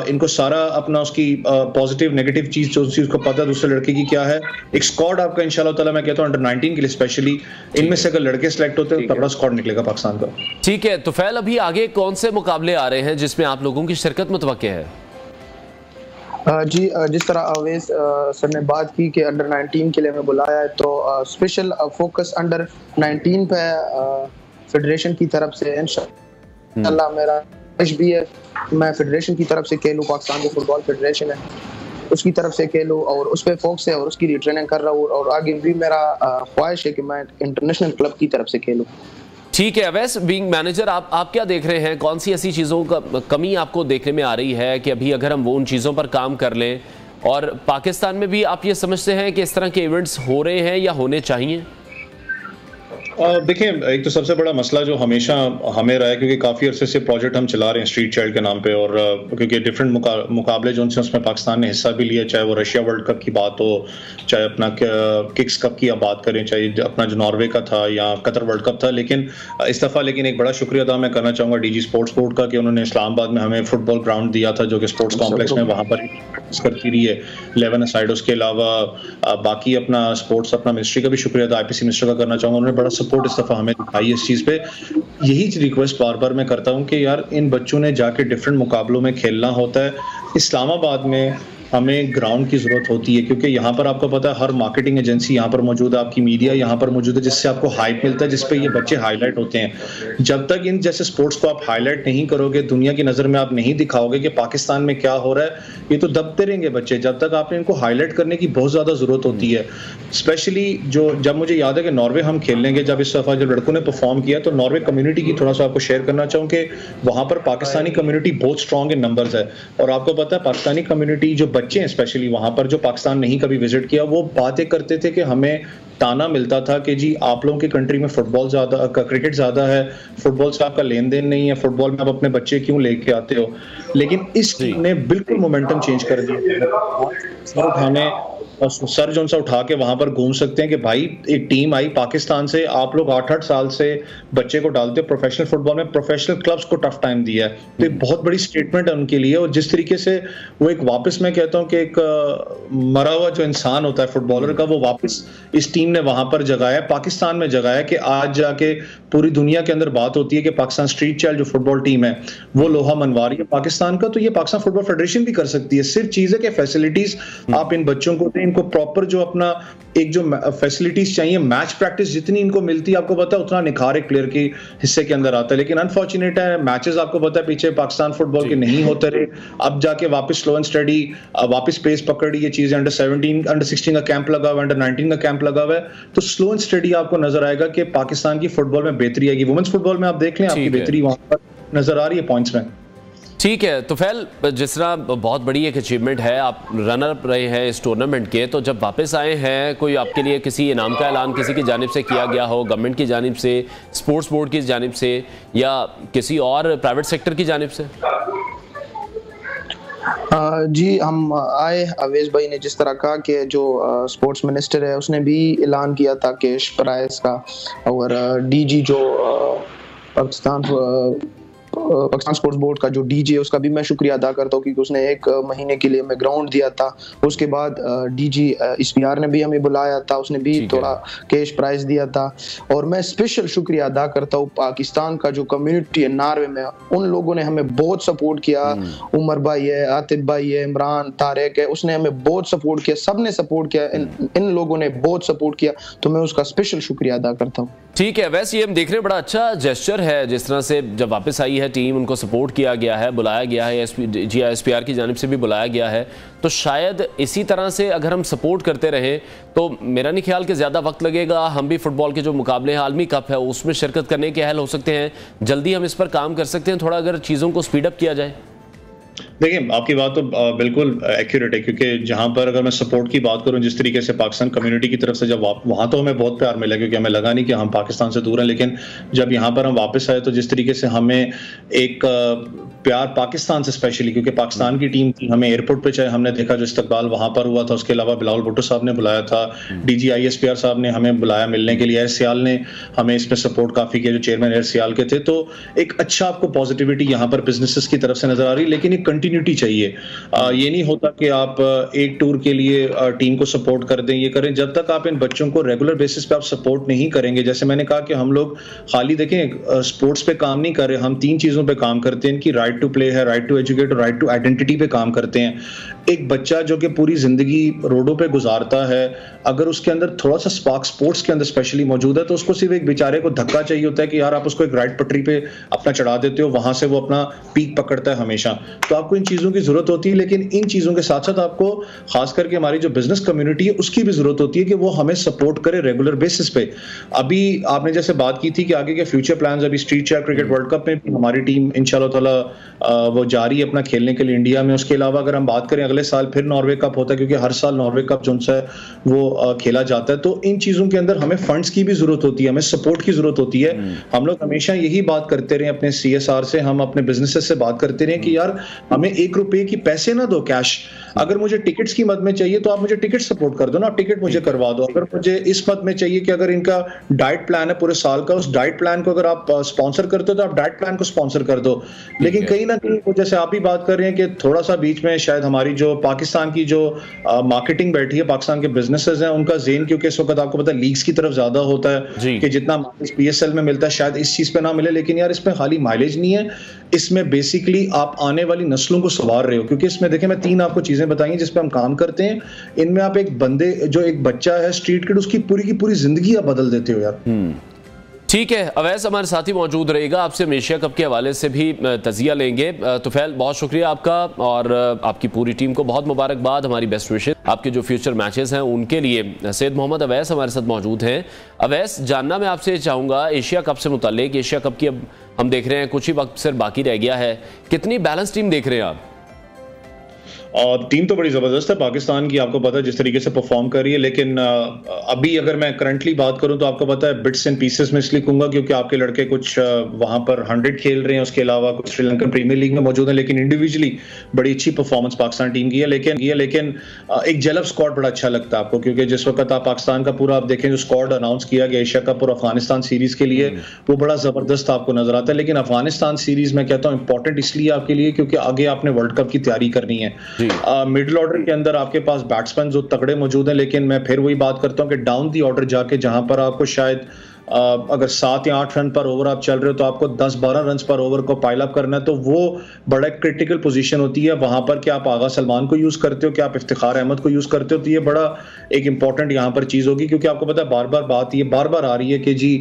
इनको सारा अपना उसकी पॉजिटिव नेगेटिव चीज जो उसको पता है दूसरे लड़के की क्या है। एक स्क्वाड आपका इंशाल्लाह ताला, मैं कहता हूं अंडर 19 के लिए स्पेशली, इनमें से अगर लड़के सिलेक्ट होते हैं तो तगड़ा स्क्वाड निकलेगा पाकिस्तान का। ठीक है तुफैल, अभी आगे कौन से मुकाबले आ रहे हैं जिसमें आप लोगों की शिरकत मुतवक्के है? जी, जिस तरह अवैस सर ने बात की कि अंडर 19 के लिए हमें बुलाया है, तो स्पेशल फोकस अंडर 19 पे फेडरेशन की तरफ से इंशाल्लाह मेरा भी है। मैं फेडरेशन की तरफ से खेलूं, पाकिस्तान जो फुटबॉल फेडरेशन है उसकी तरफ से खेलूं और उस पर फोकस है और उसकी रिट्रेनिंग कर रहा हूँ। और आगे भी मेरा ख्वाहिश है कि मैं इंटरनेशनल क्लब की तरफ से खेलूं। ठीक है अवैस, बीइंग मैनेजर आप क्या देख रहे हैं? कौन सी ऐसी चीज़ों का कमी आपको देखने में आ रही है कि अभी अगर हम वो उन चीज़ों पर काम कर लें? और पाकिस्तान में भी आप ये समझते हैं कि इस तरह के इवेंट्स हो रहे हैं या होने चाहिए? देखिए एक तो सबसे बड़ा मसला जो हमेशा हमें रहा है, क्योंकि काफ़ी अरसे से प्रोजेक्ट हम चला रहे हैं स्ट्रीट चाइल्ड के नाम पे, और क्योंकि डिफरेंट मुकाबले जो उनसे उसमें पाकिस्तान ने हिस्सा भी लिया, चाहे वो रशिया वर्ल्ड कप की बात हो, चाहे अपना किक्स कप की आप बात करें, चाहे अपना जो नॉर्वे का था या कतर वर्ल्ड कप था। लेकिन इस दफ़ा लेकिन एक बड़ा शुक्रिया अदा मैं करना चाहूँगा DG स्पोर्ट्स बोर्ड का कि उन्होंने इस्लामाबाद में हमें फुटबॉल ग्राउंड दिया था जो कि स्पोर्ट्स कॉम्प्लेक्स में वहाँ पर प्रैक्टिस करती रही है 11 असाइड। उसके अलावा बाकी अपना स्पोर्ट्स अपना मिनिस्ट्री का भी शुक्रिया अदा IPC मिनिस्टर का करना चाहूँगा, उन्होंने बड़ा सपोर्ट इस दफ़ा हमें दिखाई इस चीज़ पे। यही रिक्वेस्ट बार बार मैं करता हूँ कि यार इन बच्चों ने जाके डिफरेंट मुकाबलों में खेलना होता है। इस्लामाबाद में हमें ग्राउंड की जरूरत होती है क्योंकि यहाँ पर आपको पता है हर मार्केटिंग एजेंसी यहाँ पर मौजूद है, आपकी मीडिया यहाँ पर मौजूद है, जिससे आपको हाइप मिलता है, जिसपे ये बच्चे हाईलाइट होते हैं। जब तक इन जैसे स्पोर्ट्स को आप हाईलाइट नहीं करोगे, दुनिया की नज़र में आप नहीं दिखाओगे कि पाकिस्तान में क्या हो रहा है, ये तो दबते रहेंगे बच्चे। जब तक आपने इनको हाईलाइट करने की बहुत ज़्यादा ज़रूरत होती है। स्पेशली जब मुझे याद है कि नॉर्वे हम खेल लेंगे, जब इस दफ़ा जब लड़कों ने परफॉर्म किया तो नॉर्वे कम्युनिटी की थोड़ा सा आपको शेयर करना चाहूँ कि वहाँ पर पाकिस्तानी कम्युनिटी बहुत स्ट्रॉन्ग इन नंबर्स है। और आपको पता है पाकिस्तानी कम्युनिटी जो बच्चे हैं स्पेशली वहां पर जो पाकिस्तान नहीं कभी विजिट किया, वो बातें करते थे कि हमें ताना मिलता था कि जी आप लोगों की कंट्री में फुटबॉल ज्यादा, क्रिकेट ज्यादा है, फुटबॉल से आपका लेन देन नहीं है, फुटबॉल में आप अपने बच्चे क्यों लेके आते हो। लेकिन इस टीम ने बिल्कुल मोमेंटम चेंज कर दिया। हमें सर जो सा उठा के वहां पर घूम सकते हैं कि भाई एक टीम आई पाकिस्तान से, आप लोग 8-8 साल से बच्चे को डालते हो प्रोफेशनल फुटबॉल में, प्रोफेशनल क्लब्स को टफ टाइम दिया है, तो एक बहुत बड़ी स्टेटमेंट है उनके लिए। और जिस तरीके से वो एक वापस, मैं कहता हूं कि एक मरा हुआ जो इंसान होता है फुटबॉलर का, वो वापस इस टीम ने वहां पर जगाया, पाकिस्तान में जगाया कि आज जाके पूरी दुनिया के अंदर बात होती है कि पाकिस्तान स्ट्रीट चाइल्ड जो फुटबॉल टीम है वो लोहा मनवा रही है पाकिस्तान का। तो ये पाकिस्तान फुटबॉल फेडरेशन भी कर सकती है। सिर्फ चीज है कि फैसिलिटीज आप इन बच्चों को दें, इनको प्रॉपर जो अपना एक जो फैसिलिटीज चाहिए, मैच प्रैक्टिस जितनी इनको मिलती है, आपको पता है उतना निखार एक प्लेयर के हिस्से के अंदर आता है। लेकिन अनफॉर्चुनेट है मैचेस आपको पता है पीछे पाकिस्तान फुटबॉल के नहीं होते रहे, अब जाके वापस स्लो एंड स्टडी वापस पेस पकड़ी ये चीजें। अंडर 17 अंडर 16 का कैंप लगा हुआ है, अंडर 19 का कैंप लगा हुआ है, तो स्लो एंड स्टडी आपको नजर आएगा कि पाकिस्तान की फुटबॉल में बेहतरी आएगी। वुमेन्स फुटबॉल में आप देख लें आपकी बेहतरी वहां पर नजर आ रही है पॉइंट्स में। ठीक है। तो फैल, जिस तरह बहुत बड़ी एक अचीवमेंट है, आप रनर अप रहे हैं इस टूर्नामेंट के, तो जब वापस आए हैं कोई आपके लिए किसी इनाम का ऐलान किसी की जानिब से किया गया हो, गवर्नमेंट की जानिब से, स्पोर्ट्स बोर्ड की जानिब से या किसी और प्राइवेट सेक्टर की जानिब से? जी, हम आए, अवेश भाई ने जिस तरह कहा कि जो स्पोर्ट्स मिनिस्टर है उसने भी ऐलान किया था कैश प्राइज का, और डीजी जो पाकिस्तान स्पोर्ट्स बोर्ड का जो डीजी है उसका भी मैं शुक्रिया अदा करता हूँ, क्योंकि उसने 1 महीने के लिए हमें ग्राउंड दिया था। उसके बाद डीजी एसपीआर ने भी हमें बुलाया था, उसने भी थोड़ा कैश प्राइज दिया था। और मैं स्पेशल शुक्रिया अदा करता हूँ पाकिस्तान का जो कम्युनिटी है नॉर्वे में, उन लोगों ने हमें बहुत सपोर्ट किया। उमर भाई है, आतिफ भाई है, इमरान, तारिक है, उसने हमें बहुत सपोर्ट किया, सबने सपोर्ट किया, इन लोगों ने बहुत सपोर्ट किया, तो मैं उसका स्पेशल शुक्रिया अदा करता हूँ। ठीक है। वैसे ये हम देख रहे हैं बड़ा अच्छा जेस्चर है, जिस तरह से जब वापस आई है टीम उनको सपोर्ट किया गया है, बुलाया गया है, एसपीआर की जानिब से भी बुलाया गया है। तो शायद इसी तरह से अगर हम सपोर्ट करते रहे तो मेरा नहीं ख्याल कि ज़्यादा वक्त लगेगा, हम भी फुटबॉल के जो मुकाबले हैं, आलमी कप है, उसमें शिरकत करने के अहल हो सकते हैं, जल्दी हम इस पर काम कर सकते हैं, थोड़ा अगर चीज़ों को स्पीड अप किया जाए। देखिए, आपकी बात तो बिल्कुल एक्यूरेट है, क्योंकि जहां पर अगर मैं सपोर्ट की बात करूं, जिस तरीके से पाकिस्तान कम्युनिटी की तरफ से जब वहां तो हमें बहुत प्यार मिला, क्योंकि हमें लगा नहीं कि हम पाकिस्तान से दूर हैं, लेकिन जब यहां पर हम वापस आए तो जिस तरीके से हमें एक प्यार पाकिस्तान से, स्पेशली क्योंकि पाकिस्तान की टीम थी, हमें एयरपोर्ट पे चाहे हमने देखा जो इस्तकबाल वहां पर हुआ था, उसके अलावा बिलावल भुट्टो साहब ने बुलाया था, डीजी ISPR साहब ने हमें बुलाया मिलने के लिए, एयर सियाल ने हमें इसमें सपोर्ट काफी किया, जो चेयरमैन एयर सियाल के थे। तो एक अच्छा आपको पॉजिटिविटी यहाँ पर बिजनेसेस की तरफ से नजर आ रही, लेकिन एक कंटिन्यूटी चाहिए। ये नहीं होता कि आप एक टूर के लिए टीम को सपोर्ट कर दें, ये करें, जब तक आप इन बच्चों को रेगुलर बेसिस पे आप सपोर्ट नहीं करेंगे। जैसे मैंने कहा कि हम लोग खाली देखें स्पोर्ट्स पे काम नहीं कर रहे, हम 3 चीजों पे काम करते हैं, इनकी राइट टू प्ले है, राइट टू एजुकेट और राइट टू आइडेंटिटी पे काम करते हैं। एक बच्चा जो कि पूरी जिंदगी रोडों पे गुजारता है, अगर उसके अंदर थोड़ा सा स्पार्क स्पोर्ट्स के अंदर स्पेशली मौजूद है, तो उसको सिर्फ एक बेचारे को धक्का चाहिए होता है कि यार आप उसको एक राइट पटरी पे अपना चढ़ा देते हो, वहां से वो अपना पीक पकड़ता है हमेशा। तो आपको इन चीजों की जरूरत होती है, लेकिन इन चीजों के साथ साथ आपको खास करके हमारी जो बिजनेस कम्युनिटी है उसकी भी जरूरत होती है कि वो हमें सपोर्ट करे रेगुलर बेसिस पे। अभी आपने जैसे बात की थी कि आगे के फ्यूचर प्लान्स, अभी street chat cricket world cup में हमारी टीम इंशाल्लाह ताला वो जारी है अपना खेलने के लिए इंडिया में। उसके अलावा अगर हम बात करें अगले साल फिर नॉर्वे कप होता है, क्योंकि हर साल नॉर्वे कप जो है वो खेला जाता है। तो इन चीजों के अंदर हमें फंड्स की भी जरूरत होती है, हमें सपोर्ट की जरूरत होती है। हम लोग हमेशा यही बात करते रहे अपने CSR से, हम अपने बिजनेसेस से बात करते रहे कि यार हमें 1 रुपए की पैसे ना दो कैश, अगर मुझे टिकट्स की मद में चाहिए तो आप मुझे टिकट सपोर्ट कर दो ना, टिकट मुझे करवा दो। अगर मुझे इस मद में चाहिए कि अगर इनका डाइट प्लान है पूरे साल का, उस डाइट प्लान को अगर आप स्पॉन्सर करते हो तो आप डाइट प्लान को स्पॉन्सर कर दो। लेकिन कहीं ना कहीं जैसे आप ही बात कर रहे हैं कि थोड़ा सा बीच में शायद हमारी जो पाकिस्तान की जो मार्केटिंग बैठी है, पाकिस्तान के बिजनेसेस हैं, उनका ज़ेन, क्योंकि इस वक्त आपको पता है लीग्स की तरफ ज्यादा होता है कि जितना PSL में मिलता है शायद इस चीज पे ना मिले। लेकिन यार इसमें खाली माइलेज नहीं है, इसमें बेसिकली आप आने वाली नस्लों को संवार रहे हो। क्योंकि इसमें देखें, मैं 3 आपको चीजें बताई जिस पे हम काम करते हैं, इनमें आप एक बंदे जो एक बच्चा है स्ट्रीट किड, उसकी पूरी की पूरी जिंदगी आप बदल देते हो यार। ठीक है, अवैस हमारे साथी मौजूद रहेगा, आपसे एशिया कप के हवाले से भी तजिया लेंगे। तुफैल, बहुत शुक्रिया आपका और आपकी पूरी टीम को बहुत मुबारकबाद, हमारी बेस्ट विशेस आपके जो फ्यूचर मैचेस हैं उनके लिए। सैयद मोहम्मद अवैस हमारे साथ मौजूद हैं। अवैस, जानना मैं आपसे चाहूँगा एशिया कप से मुताल्लिक, एशिया कप की अब हम देख रहे हैं कुछ ही वक्त सिर्फ बाकी रह गया है, कितनी बैलेंस टीम देख रहे हैं आप? टीम तो बड़ी ज़बरदस्त है पाकिस्तान की, आपको पता है जिस तरीके से परफॉर्म कर रही है। लेकिन अभी अगर मैं करंटली बात करूं तो आपको पता है बिट्स एंड पीसेस में इसलिए कहूंगा क्योंकि आपके लड़के कुछ वहां पर 100 खेल रहे हैं, उसके अलावा कुछ श्रीलंकन प्रीमियर लीग में मौजूद है, लेकिन इंडिविजुअली बड़ी अच्छी परफॉर्मेंस पाकिस्तान टीम की है। लेकिन एक जेलफ स्क्वाड बड़ा अच्छा लगता है आपको, क्योंकि जिस वक्त आप पाकिस्तान का पूरा आप देखें जो स्क्वाड अनाउंस किया गया एशिया कप और अफगानिस्तान सीरीज के लिए, वो बड़ा जबरदस्त आपको नजर आता है। लेकिन अफगानिस्तान सीरीज मैं कहता हूँ इंपॉर्टेंट इसलिए आपके लिए क्योंकि आगे आपने वर्ल्ड कप की तैयारी करनी है। मिडिल ऑर्डर के अंदर आपके पास बैट्समैन जो तगड़े मौजूद हैं, लेकिन मैं फिर वही बात करता हूं कि डाउन दी ऑर्डर जाके जहां पर आपको शायद अगर 7 या 8 रन पर ओवर आप चल रहे हो तो आपको 10-12 रन पर ओवर को पाइल अप करना है, तो वो बड़ा क्रिटिकल पोजीशन होती है वहां पर कि आप आगा सलमान को यूज करते हो, कि आप इफ्तिखार अहमद को यूज करते हो। तो ये बड़ा एक इंपॉर्टेंट यहाँ पर चीज होगी, क्योंकि आपको पता है बार बार बात ये बार बार आ रही है कि जी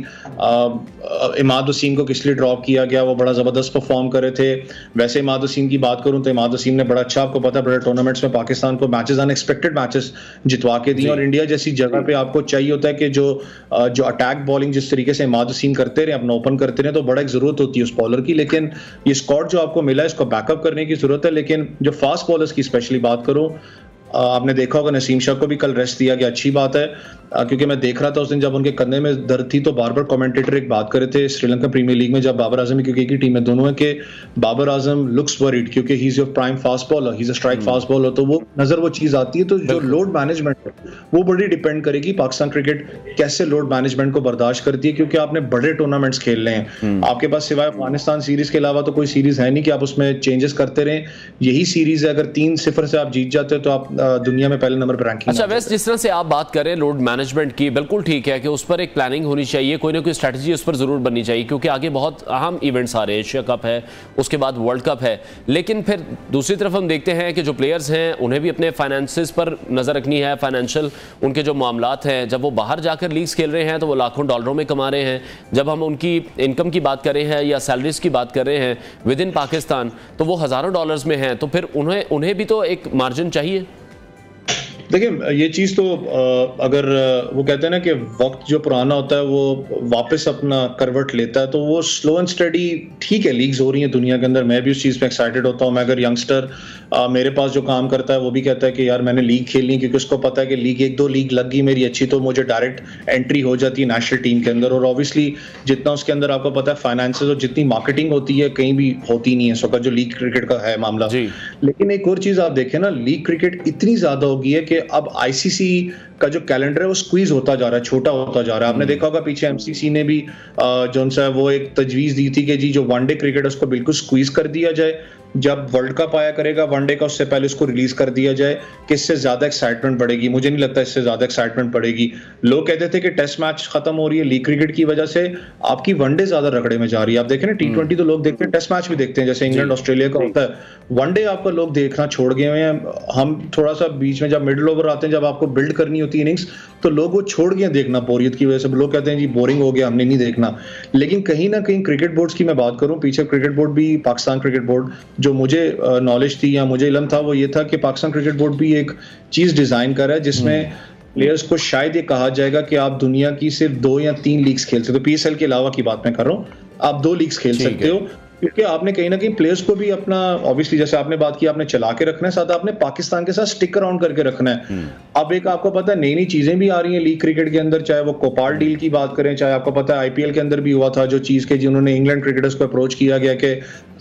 इमाद वसीम को किस लिए ड्रॉप किया गया, वो बड़ा जबरदस्त परफॉर्म कर रहे थे। वैसे इमाद वसीम की बात करूं तो इमाद वसीम ने बड़ा अच्छा, आपको पता है बड़े टूर्नामेंट्स में पाकिस्तान को मैचेस अनएक्सपेक्टेड मैचेस जितवा के दिए, और इंडिया जैसी जगह पे आपको चाहिए होता है कि जो अटैक बॉलिंग जिस तरीके से इमाद वसीम करते रहे, अपना ओपन करते रहे, तो बड़ा एक जरूरत होती है उस बॉलर की। लेकिन ये स्क्वाड जो आपको मिला है इसको बैकअप करने की जरूरत है। लेकिन जो फास्ट बॉलर्स की स्पेशली बात करूं, आपने देखा होगा नसीम शाह को भी कल रेस्ट दिया गया, अच्छी बात है, क्योंकि मैं देख रहा था उस दिन जब उनके कंधे में दर्द थी तो बार बार कमेंटेटर एक बात कर रहे थे श्रीलंका प्रीमियर लीग में जब बाबर आजम, क्योंकि एक ही टीम में दोनों है, कि बाबर आजम लुक्स वरीड क्योंकि he is your prime fast bowler, he is a strike fast bowler, तो वो नजर वो चीज आती है। तो जो लोड मैनेजमेंट है वो बड़ी डिपेंड करेगी पाकिस्तान क्रिकेट कैसे लोड मैनेजमेंट को बर्दाश्त करती है, क्योंकि आपने बड़े टूर्नामेंट्स खेल रहे हैं, आपके पास सिवाय अफगानिस्तान सीरीज के अलावा तो कोई सीरीज है नहीं कि आप उसमें चेंजेस करते रहें। यही सीरीज है, अगर 3-0 से आप जीत जाते हो तो आप दुनिया में पहले नंबर पर रैंकिंग। अच्छा वैसे जिस तरह से आप बात करें लोड मैनेजमेंट की, बिल्कुल ठीक है कि उस पर एक प्लानिंग होनी चाहिए, कोई ना कोई स्ट्रैटेजी उस पर जरूर बननी चाहिए, क्योंकि आगे बहुत अहम इवेंट्स आ रहे हैं, एशिया कप है, उसके बाद वर्ल्ड कप है। लेकिन फिर दूसरी तरफ हम देखते हैं कि जो प्लेयर्स हैं उन्हें भी अपने फाइनेंसेस पर नजर रखनी है, फाइनेंशियल उनके जो मामलात हैं, जब वो बाहर जाकर लीग्स खेल रहे हैं तो वो लाखों डॉलरों में कमा रहे हैं, जब हम उनकी इनकम की बात कर रहे हैं या सैलरीज की बात कर रहे हैं विद इन पाकिस्तान तो वो हजारों डॉलर्स में हैं, तो फिर उन्हें भी तो एक मार्जिन चाहिए। देखिए ये चीज़ तो अगर वो कहते हैं ना कि वक्त जो पुराना होता है वो वापस अपना करवट लेता है, तो वो स्लो एंड स्टडी ठीक है, लीग्स हो रही हैं दुनिया के अंदर, मैं भी उस चीज़ पे एक्साइटेड होता हूँ। मैं अगर यंगस्टर मेरे पास जो काम करता है वो भी कहता है कि यार मैंने लीग खेलनी, क्योंकि उसको पता है कि लीग 1-2 लीग लग गई मेरी अच्छी तो मुझे डायरेक्ट एंट्री हो जाती है नेशनल टीम के अंदर। और ऑब्वियसली जितना उसके अंदर आपको पता है फाइनेंसेस और जितनी मार्केटिंग होती है कहीं भी होती नहीं है इस वक्त जो लीग क्रिकेट का है मामला। लेकिन एक और चीज़ आप देखें ना, लीग क्रिकेट इतनी ज़्यादा हो गई है कि अब आईसीसी का जो कैलेंडर है वो स्क्वीज होता जा रहा है, छोटा होता जा रहा है। आपने देखा होगा पीछे एमसीसी ने भी जो सा वो एक तजवीज दी थी कि जी जो वनडे क्रिकेट है उसको बिल्कुल स्क्वीज कर दिया जाए, जब वर्ल्ड कप आया करेगा वनडे का उससे पहले उसको रिलीज कर दिया जाए, कि इससे ज्यादा एक्साइटमेंट बढ़ेगी। मुझे नहीं लगता इससे ज्यादा एक्साइटमेंट बढ़ेगी। लोग कहते थे कि टेस्ट मैच खत्म हो रही है लीग क्रिकेट की वजह से, आपकी वनडे ज्यादा रगड़े में जा रही है। आप देखें ना T20 तो लोग देखते हैं, टेस्ट मैच भी देखते हैं, जैसे इंग्लैंड ऑस्ट्रेलिया का होता है, वनडे आपका लोग देखना छोड़ गए हुए हैं। हम थोड़ा सा बीच में जब मिडिल ओवर आते हैं, जब आपको बिल्ड करनी होती है इनिंग्स, तो लोग वो छोड़ गए देखना बोरियत की वजह से। लोग कहते हैं जी बोरिंग हो गया, हमने नहीं देखना। लेकिन कहीं ना कहीं क्रिकेट बोर्ड्स की मैं बात करूं, पीछे क्रिकेट बोर्ड भी, पाकिस्तान क्रिकेट बोर्ड, जो मुझे नॉलेज थी या मुझे इल्म था वो ये था कि पाकिस्तान क्रिकेट बोर्ड भी एक चीज डिजाइन कर रहा है जिसमें प्लेयर्स को शायद ये कहा जाएगा कि आप दुनिया की सिर्फ 2 या 3 लीग्स खेल सकते हो। PSL के अलावा की बात मैं कर रहा हूँ, आप 2 लीग्स खेल सकते हो, क्योंकि आपने कहीं ना कहीं प्लेयर्स को भी अपना, ऑब्वियसली जैसे आपने बात की, आपने चला के रखना है, साथ आपने पाकिस्तान के साथ स्टिक अराउंड करके रखना है। अब एक आपको पता है नई नई चीजें भी आ रही हैं लीग क्रिकेट के अंदर, चाहे वो कोपाल डील की बात करें, चाहे आपको पता है IPL के अंदर भी हुआ था जो चीज के जिन्होंने इंग्लैंड क्रिकेटर्स को अप्रोच किया गया कि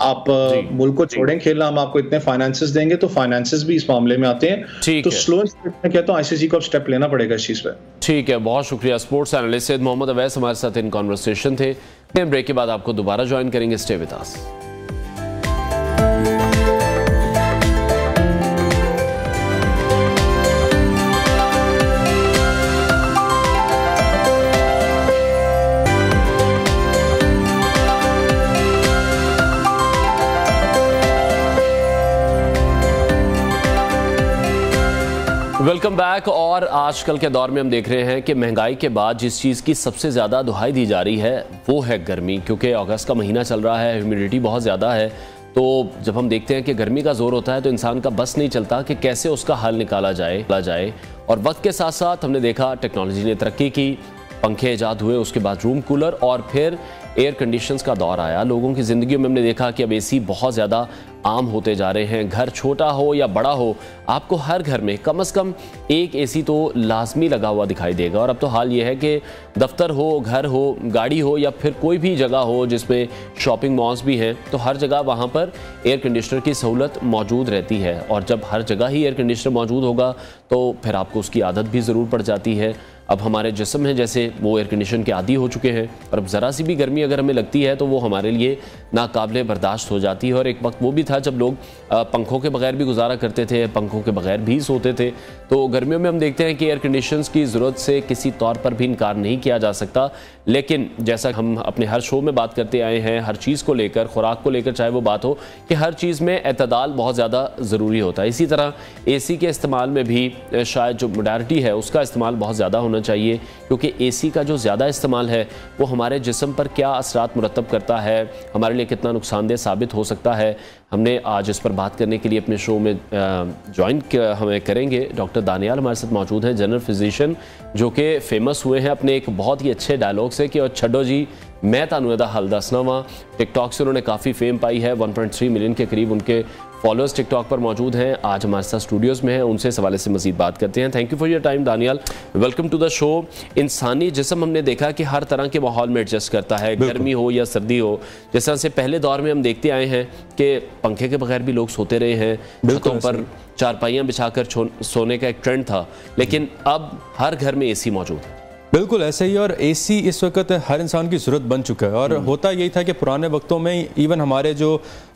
आप मुल्क को छोड़ें खेलना, हम आपको इतने फाइनेंसेस देंगे, तो फाइनेंसेस भी इस मामले में आते हैं। तो स्लो मैं कहता हूँ ICC को स्टेप लेना पड़ेगा इस चीज पे। ठीक है, बहुत शुक्रिया। स्पोर्ट्स एनालिस्ट सैयद मोहम्मद अवैस हमारे साथ इन कॉन्वर्सेशन थे। ब्रेक के बाद आपको दोबारा ज्वाइन करेंगे, stay with us. Welcome back. और आजकल के दौर में हम देख रहे हैं कि महंगाई के बाद जिस चीज़ की सबसे ज़्यादा दुहाई दी जा रही है वो है गर्मी, क्योंकि अगस्त का महीना चल रहा है, ह्यूमिडिटी बहुत ज़्यादा है। तो जब हम देखते हैं कि गर्मी का जोर होता है तो इंसान का बस नहीं चलता कि कैसे उसका हल निकाला जाए। और वक्त के साथ साथ हमने देखा टेक्नोलॉजी ने तरक्की की, पंखे ईजाद हुए, उसके बाद रूम कूलर और फिर एयर कंडीशंस का दौर आया। लोगों की ज़िंदगी में हमने देखा कि अब AC बहुत ज़्यादा आम होते जा रहे हैं। घर छोटा हो या बड़ा हो, आपको हर घर में कम से कम एक AC तो लाजमी लगा हुआ दिखाई देगा। और अब तो हाल ये है कि दफ्तर हो, घर हो, गाड़ी हो या फिर कोई भी जगह हो जिसमें शॉपिंग मॉल्स भी हैं, तो हर जगह वहाँ पर एयर कंडीशनर की सहूलत मौजूद रहती है। और जब हर जगह ही एयर कंडीशनर मौजूद होगा तो फिर आपको उसकी आदत भी ज़रूर पड़ जाती है। अब हमारे जिस्म हैं जैसे वो एयर कंडीशन के आदी हो चुके हैं, और अब ज़रा सी भी गर्मी अगर हमें लगती है तो वो हमारे लिए नाकाबिले बर्दाश्त हो जाती है। और एक वक्त वो भी था जब लोग पंखों के बगैर भी गुजारा करते थे, पंखों के बगैर भी सोते थे। तो गर्मियों में हम देखते हैं कि एयर कंडीशंस की ज़रूरत से किसी तौर पर भी इनकार नहीं किया जा सकता। लेकिन जैसा हम अपने हर शो में बात करते आए हैं, हर चीज़ को लेकर, खुराक को लेकर चाहे वो बात हो, कि हर चीज़ में एतदाल बहुत ज़्यादा ज़रूरी होता है। इसी तरह AC के इस्तेमाल में भी शायद जो मॉडर्निटी है उसका इस्तेमाल बहुत ज़्यादा होना होना चाहिए, क्योंकि एसी का जो ज़्यादा इस्तेमाल है वो हमारे जिस्म पर क्या असरात मुरतब करता है, हमारे लिए कितना नुकसानदेह साबित हो सकता है। हमने आज इस पर बात करने के लिए अपने शो में ज्वाइन हमें करेंगे डॉक्टर दानियाल हमारे साथ मौजूद हैं, जनरल फिजिशियन, जो कि फेमस हुए हैं अपने एक बहुत ही अच्छे डायलॉग से कि और छड्डो जी मैं तानू दा हल दसना वा। टिकटॉक से उन्होंने काफ़ी फेम पाई है, 1.3 मिलियन के करीब उनके फॉलोअर्स टिकटॉक पर मौजूद हैं। आज हमारे साथ स्टूडियोज़ में हैं, उनसे इस हवाले से मज़ीद बात करते हैं। Thank you for your time Daniyal, welcome to the show. इंसानी जिस्म हमने देखा कि हर तरह के माहौल में एडजस्ट करता है, गर्मी हो या सर्दी हो। जिस तरह से पहले दौर में हम देखते आए हैं कि पंखे के बगैर भी लोग सोते रहे हैं, छतों पर चारपाइयाँ बिछाकर सोने का एक ट्रेंड था, लेकिन अब हर घर में एसी मौजूद है। बिल्कुल ऐसे ही, और एसी इस वक्त हर इंसान की ज़रूरत बन चुका है। और होता यही था कि पुराने वक्तों में इवन हमारे जो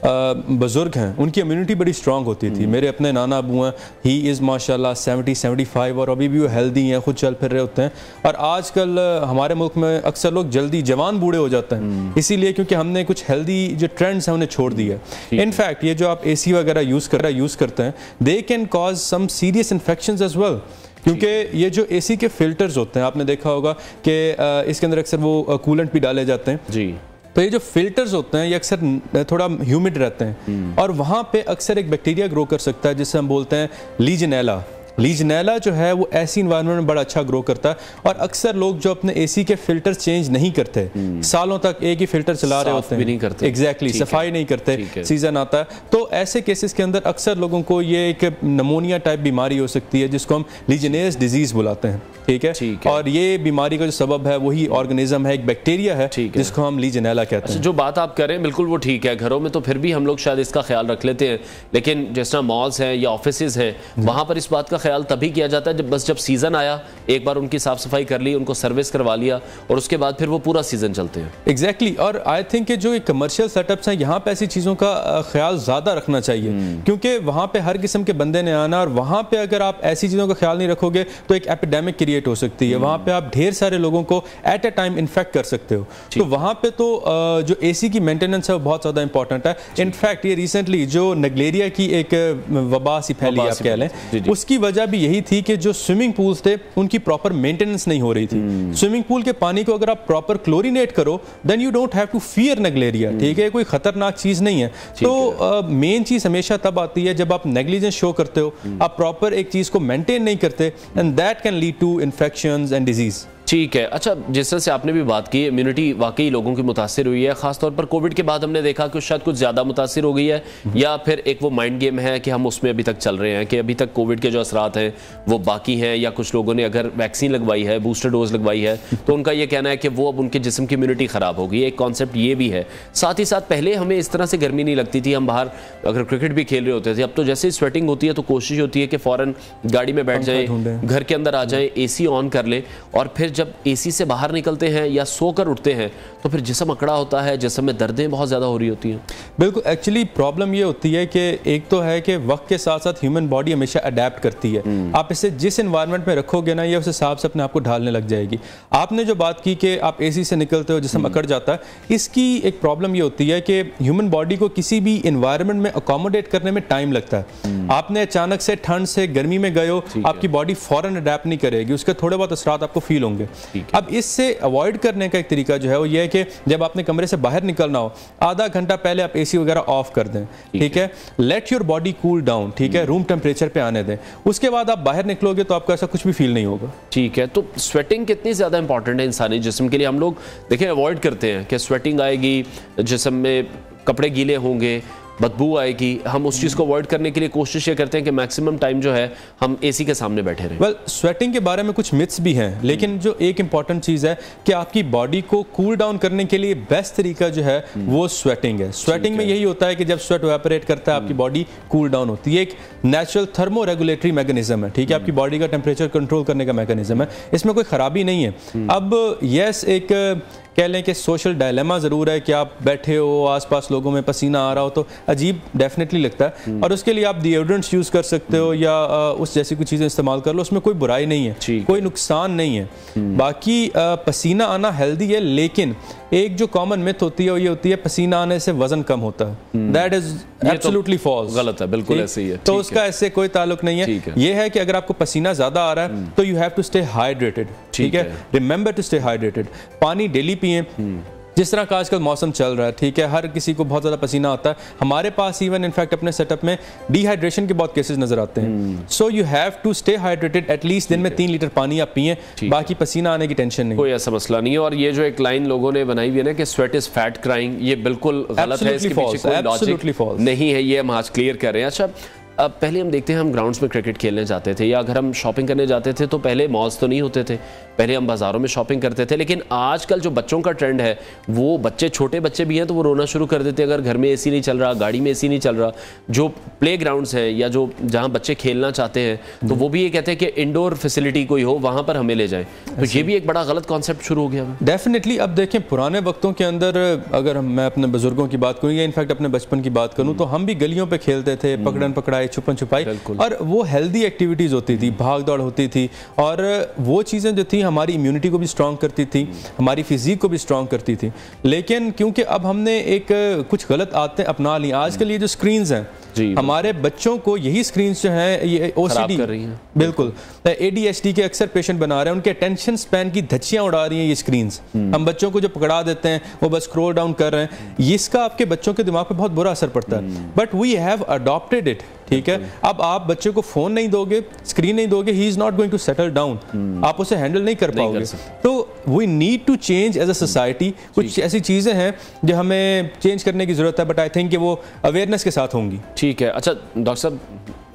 बुज़ुर्ग हैं उनकी इम्यूनिटी बड़ी स्ट्रांग होती थी। मेरे अपने नाना अबू हैं, ही इज़ माशाल्लाह 70-75 और अभी भी वो हेल्दी हैं, खुद चल फिर रहे होते हैं। और आजकल हमारे मुल्क में अक्सर लोग जल्दी जवान बूढ़े हो जाते हैं, इसीलिए क्योंकि हमने कुछ हेल्दी जो ट्रेंड्स हैं उन्हें छोड़ दिया है। इनफैक्ट ये जो आप एसी वगैरह यूज़ करते हैं, they can cause some serious infections as well, क्योंकि ये जो एसी के फिल्टर्स होते हैं, आपने देखा होगा कि इसके अंदर अक्सर वो कूलेंट भी डाले जाते हैं जी। तो ये जो फिल्टर्स होते हैं ये अक्सर थोड़ा ह्यूमिड रहते हैं और वहाँ पे अक्सर एक बैक्टीरिया ग्रो कर सकता है जिसे हम बोलते हैं लीजनेला। लीजनेला जो है वो ऐसी इन्वायरमेंट में बड़ा अच्छा ग्रो करता है। और अक्सर लोग जो अपने एसी के फिल्टर चेंज नहीं करते, सालों तक एक ही फिल्टर चला रहे होते हैं, नहीं करते, एग्जैक्टली सफाई नहीं करते, सीजन आता है, तो ऐसे केसेस के अंदर अक्सर लोगों को ये एक नमोनिया टाइप बीमारी हो सकती है जिसको हम लीजनेस डिजीज बुलाते हैं। ठीक है, और ये बीमारी का जो सबब है वही ऑर्गेनिज्म है, एक बैक्टीरिया है जिसको हम लीजनेला कहते हैं। जो बात आप कर रहे हैं बिल्कुल वो ठीक है, घरों में तो फिर भी हम लोग शायद इसका ख्याल रख लेते हैं, लेकिन जिस तरह मॉल्स हैं या ऑफिसेज हैं वहां पर इस बात का ख्याल तभी किया जाता है जब सीजन आया, एक बार उनकी साफ सफाई कर ली, उनको सर्विस करवा लिया और उसके बाद फिर वो पूरा सीजन चलते हैं। एग्जैक्टली और आई थिंक जो कमर्शियल सेटअप्स हैं यहाँ पे ऐसी चीज़ों का ख्याल ज़्यादा रखना चाहिए, क्योंकि वहाँ पे हर किस्म के बंदे ने आना और वहाँ पे अगर आप ऐसी चीज़ों का ख्याल नहीं रखोगे तो एक एपिडेमिक क्रिएट हो सकती है। वहाँ पे आप ढेर सारे लोगों को एट ए टाइम इन्फेक्ट कर सकते हो। तो वहाँ पे तो जो एसी की मेंटेनेंस है वो बहुत ज़्यादा इंपॉर्टेंट है। इनफैक्ट ये रिसेंटली जो नगलेरिया की एक वबा सी फैली आप कह लें, उसकी वजह भी यही थी कि जो स्विमिंग पूल्स थे उनकी प्रॉपर मेंटेनेंस नहीं हो रही थी। स्विमिंग पूल के पानी को अगर आप प्रॉपर क्लोरिनेट करो then you don't have to fear Naegleria. ठीक है, कोई खतरनाक चीज नहीं है। तो मेन चीज हमेशा तब आती है जब आप नेग्लिजेंस शो करते हो, आप प्रॉपर एक चीज को मेंटेन नहीं करते, and that can lead to infections and disease. ठीक है, अच्छा जिस तरह से आपने भी बात की, इम्यूनिटी वाकई लोगों की मुतासिर हुई है, खासतौर पर कोविड के बाद हमने देखा कि शायद कुछ ज़्यादा मुतासिर हो गई है, या फिर एक वो माइंड गेम है कि हम उसमें अभी तक चल रहे हैं कि अभी तक कोविड के जो असरात हैं वो बाकी हैं, या कुछ लोगों ने अगर वैक्सीन लगवाई है, बूस्टर डोज लगवाई है, तो उनका ये कहना है कि वो अब उनके जिस्म की इम्यूनिटी ख़राब होगी। एक कॉन्सेप्ट ये भी है। साथ ही साथ पहले हमें इस तरह से गर्मी नहीं लगती थी, हम बाहर अगर क्रिकेट भी खेल रहे होते थे, अब तो जैसे ही स्वेटिंग होती है तो कोशिश होती है कि फ़ौरन गाड़ी में बैठ जाए, घर के अंदर आ जाए, AC ऑन कर ले, और फिर जब AC से बाहर निकलते हैं या सोकर उठते हैं तो फिर जिस्म अकड़ा होता है, जिस्म में दर्दें बहुत ज़्यादा हो रही होती हैं। बिल्कुल, एक्चुअली प्रॉब्लम ये होती है कि एक तो है कि वक्त के साथ साथ ह्यूमन बॉडी हमेशा अडेप्ट करती है। आप इसे जिस एनवायरनमेंट में रखोगे ना, ये उस हिसाब से अपने आप को ढालने लग जाएगी। आपने जो बात की कि आप AC से निकलते हो, जिस्म अकड़ जाता है, इसकी एक प्रॉब्लम ये होती है कि ह्यूमन बॉडी को किसी भी एनवायरनमेंट में अकोमोडेट करने में टाइम लगता है। आपने अचानक से ठंड से गर्मी में गए हो, आपकी बॉडी फौरन अडेप्ट नहीं करेगी, उसके थोड़े बहुत असरात आपको फील होंगे। अब इससे अवॉइड करने का एक तरीका जो है वो ये है कि जब आपने कमरे से बाहर निकलना हो, आधा घंटा पहले आप AC वगैरह ऑफ कर दें। ठीक है, let your body cool down. ठीक है, रूम टेम्परेचर पे आने दें, उसके बाद आप बाहर निकलोगे तो आपको ऐसा कुछ भी फील नहीं होगा। ठीक है, तो स्वेटिंग कितनी ज़्यादा इंपॉर्टेंट है इंसानी जिस्म के लिए? हम लोग देखें अवॉइड करते हैं कि स्वेटिंग आएगी, जिस्म में कपड़े गीले होंगे, बदबू आएगी, हम उस चीज़ को अवॉइड करने के लिए कोशिश ये करते हैं कि मैक्सिमम टाइम जो है हम AC के सामने बैठे रहें। वेल, स्वेटिंग के बारे में कुछ मिथ्स भी हैं, लेकिन जो एक इंपॉर्टेंट चीज़ है कि आपकी बॉडी को कूल डाउन करने के लिए बेस्ट तरीका जो है वो स्वेटिंग है। स्वेटिंग में यही होता है कि जब स्वेट इवेपोरेट करता है आपकी बॉडी कूल डाउन होती है। एक नेचुरल थर्मो रेगुलेटरी मैकेनिज्म है। ठीक है, आपकी बॉडी का टेम्परेचर कंट्रोल करने का मैकेनिज्म है, इसमें कोई खराबी नहीं है। अब यस, एक कह लें कि सोशल डायलेमा ज़रूर है कि आप बैठे हो, आसपास लोगों में पसीना आ रहा हो तो अजीब डेफिनेटली लगता है, और उसके लिए आप डिओड्रेंट्स यूज़ कर सकते हो या उस जैसी कुछ चीज़ें इस्तेमाल कर लो, उसमें कोई बुराई नहीं है, कोई नुकसान नहीं है। बाकी पसीना आना हेल्दी है, लेकिन एक जो कॉमन मिथ होती है वो ये होती है पसीना आने से वजन कम होता है। दैट इज एब्सोल्युटली फॉल्स, गलत है, बिल्कुल ऐसे ही है। तो उसका ऐसे कोई ताल्लुक नहीं है। ये है कि अगर आपको पसीना ज्यादा आ रहा है तो you have to stay hydrated, ठीक है, रिमेंबर टू स्टे हाइड्रेटेड। पानी डेली पिए, जिस तरह का आजकल मौसम चल रहा है, ठीक है, हर किसी को बहुत ज़्यादा पसीना आता है। हमारे पास इवन इनफैक्ट अपने सेटअप में डिहाइड्रेशन के बहुत केसेस नजर आते हैं। So you have to stay hydrated, at least दिन में 3 लीटर पानी आप पिए, बाकी पसीना आने की टेंशन नहीं, कोई ऐसा मसला नहीं है। और ये जो एक लाइन लोगों ने बनाई हुई है ना कि स्वेट इज फैट क्राइंग, ये बिल्कुल गलत है, इसके पीछे कोई लॉजिक नहीं है, ये हम आज क्लियर कर रहे हैं। अच्छा, अब पहले हम देखते हैं, हम ग्राउंड्स में क्रिकेट खेलने जाते थे या अगर हम शॉपिंग करने जाते थे तो पहले मॉल्स तो नहीं होते थे, पहले हम बाज़ारों में शॉपिंग करते थे। लेकिन आजकल जो बच्चों का ट्रेंड है, वो बच्चे छोटे बच्चे भी हैं तो वो रोना शुरू कर देते हैं अगर घर में एसी नहीं चल रहा, गाड़ी में एसी नहीं चल रहा। जो प्ले ग्राउंड्स हैं या जो जहाँ बच्चे खेलना चाहते हैं तो वो भी ये कहते हैं कि इंडोर फैसिलिटी कोई हो, वहाँ पर हमें ले जाएं। तो ये भी एक बड़ा गलत कॉन्सेप्ट शुरू हो गया है। डेफिनेटली। अब देखें, पुराने वक्तों के अंदर अगर मैं अपने बुजुर्गों की बात करूँ या इनफैक्ट अपने बचपन की बात करूँ तो हम भी गलियों पर खेलते थे, पकड़न पकड़ाई, छुपन छुपाई, और वो हेल्दी एक्टिविटीज होती थी, भाग दौड़ होती थी, और वो चीज़ें जो थी हमारी इम्यूनिटी को भी स्ट्रॉन्ग करती थी, हमारी फिजिक को भी स्ट्रॉन्ग करती थी। लेकिन क्योंकि अब हमने एक कुछ गलत आदतें अपना ली, आजकल ये जो स्क्रीन्स हैं, हमारे बच्चों को यही स्क्रीन्स जो हैं ये ओसीडी कर रही हैं, बिल्कुल एडीएचडी के अक्सर पेशेंट बना रहे हैं, उनके अटेंशन स्पैन की धज्जियां उड़ा रही हैं ये स्क्रीन्स। हम बच्चों को जो पकड़ा देते हैं वो बस स्क्रॉल डाउन कर रहे हैं, इसका आपके बच्चों के दिमाग पे बहुत बुरा असर पड़ता है। But we have adopted it, ठीक है। अब आप बच्चे को फोन नहीं दोगे, स्क्रीन नहीं दोगे, he is not going to settle down, आप उसे हैंडल नहीं कर पाओगे। तो we need to change as a society. कुछ ऐसी चीजें हैं जो हमें चेंज करने की जरूरत है, बट आई थिंक कि वो अवेयरनेस के साथ होंगी। ठीक है। अच्छा डॉक्टर साहब,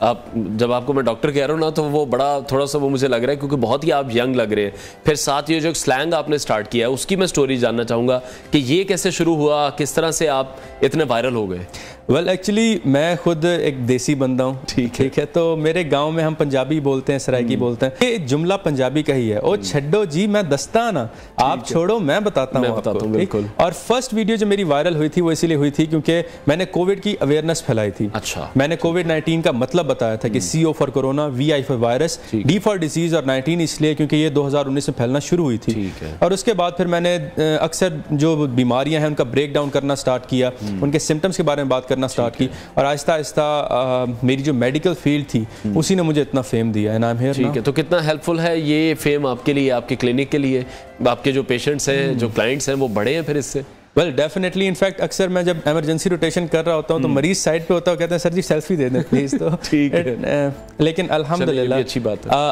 आप जब आपको मैं डॉक्टर कह रहा हूँ ना तो वो बड़ा थोड़ा सा वो मुझे लग रहा है क्योंकि बहुत ही आप यंग लग रहे हैं। फिर साथ ये जो स्लैंग आपने स्टार्ट किया है उसकी मैं स्टोरी जानना चाहूँगा कि ये कैसे शुरू हुआ, किस तरह से आप इतने वायरल हो गए। वेल एक्चुअली मैं खुद एक देसी बंदा हूँ, ठीक है। तो मेरे गांव में हम पंजाबी बोलते हैं, सराइकी बोलते हैं। ये जुमला पंजाबी का ही है, ओ छड्डो जी मैं दस्ताना, आप छोड़ो मैं बताता हूँ, बिल्कुल। और फर्स्ट वीडियो जो मेरी वायरल हुई थी वो इसीलिए हुई थी क्योंकि मैंने कोविड की अवेयरनेस फैलाई थी। अच्छा। मैंने कोविड-19 का मतलब बताया था कि CO for corona, VI for virus, D for disease और 19 इसलिए क्योंकि ये 2019 में फैलना शुरू हुई थी। और उसके बाद फिर मैंने अक्सर जो बीमारियां हैं उनका ब्रेक डाउन करना स्टार्ट किया, उनके सिम्टम्स के बारे में बात करना स्टार्ट की, और आहिस्ता आहिस्ता मेरी जो मेडिकल फील्ड थी उसी ने मुझे इतना फेम दिया, and I am here now. ठीक है। तो कितना हेल्पफुल है ये फेम आपके लिए, आपके क्लिनिक के लिए, आपके जो पेशेंट्स हैं, जो क्लाइंट्स हैं, वो बढ़े हैं फिर इससे? Well definitely. इनफैक्ट अक्सर मैं जब इमरजेंसी रोटेशन कर रहा होता हूँ तो मरीज साइड पे होता है, कहते हैं सर जी सेल्फी दे दें प्लीज। तो ठीक है। लेकिन अल्हम्दुलिल्लाह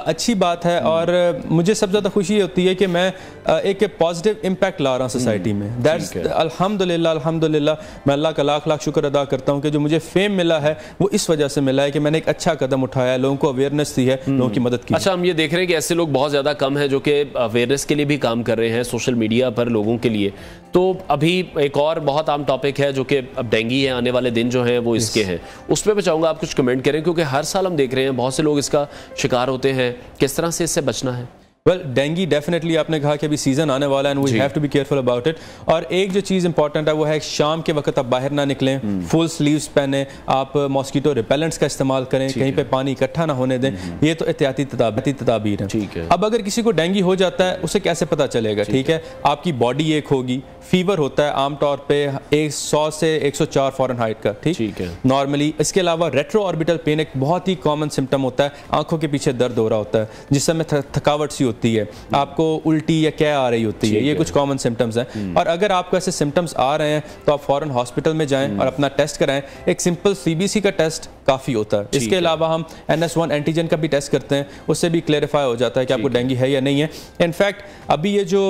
अच्छी बात है और मुझे सबसे ज़्यादा खुशी होती है कि मैं एक पॉजिटिव इम्पैक्ट ला रहा हूँ सोसाइटी में। दैट्स अल्हम्दुलिल्लाह। मैं अल्लाह का लाख लाख शुक्र अदा करता हूँ कि जो मुझे फेम मिला है वो इस वजह से मिला है कि मैंने एक अच्छा कदम उठाया है, लोगों को अवेयरनेस दी है, लोगों की मदद की। अच्छा, हम ये देख रहे हैं कि ऐसे लोग बहुत ज़्यादा कम हैं जो कि अवेयरनेस के लिए भी काम कर रहे हैं सोशल मीडिया पर लोगों के लिए। तो अभी एक और बहुत आम टॉपिक है जो कि अब डेंगू है, आने वाले दिन जो हैं वो इसके हैं, उस पर मैं चाहूँगा आप कुछ कमेंट करें क्योंकि हर साल हम देख रहे हैं बहुत से लोग इसका शिकार होते हैं। किस तरह से इससे बचना है? वेल डेंगू डेफिनेटली आपने कहा कि अभी सीजन आने वाला है and we have to be careful about it. और एक जो चीज़ इंपॉर्टेंट है वो है शाम के वक्त आप बाहर ना निकलें, फुल स्लीव्स पहने, आप मॉस्किटो रिपेलेंट्स का इस्तेमाल करें, कहीं पे पानी इकट्ठा ना होने दें। ये तो एहतियाती तदाबीर है। अब अगर किसी को डेंगू हो जाता है उसे कैसे पता चलेगा? ठीक है, आपकी बॉडी एक होगी, फीवर होता है आमतौर पे 100 से 104 फ़ारेनहाइट का, ठीक है नॉर्मली। इसके अलावा रेट्रो ऑर्बिटल पेन एक बहुत ही कॉमन सिम्टम होता है, आंखों के पीछे दर्द हो रहा होता है जिस समय थकावट सी होती है, आपको उल्टी या क्या आ रही होती है, ये कुछ कॉमन सिम्टम्स हैं। और अगर आपको ऐसे सिम्टम्स आ रहे हैं तो आप फौरन हॉस्पिटल में जाएं और अपना टेस्ट कराएं। एक सिंपल CBC का टेस्ट काफ़ी होता है। इसके अलावा हम NS1 एंटीजन का भी टेस्ट करते हैं, उससे भी क्लेरिफाई हो जाता है कि आपको डेंगू है या नहीं है। इनफैक्ट अभी ये जो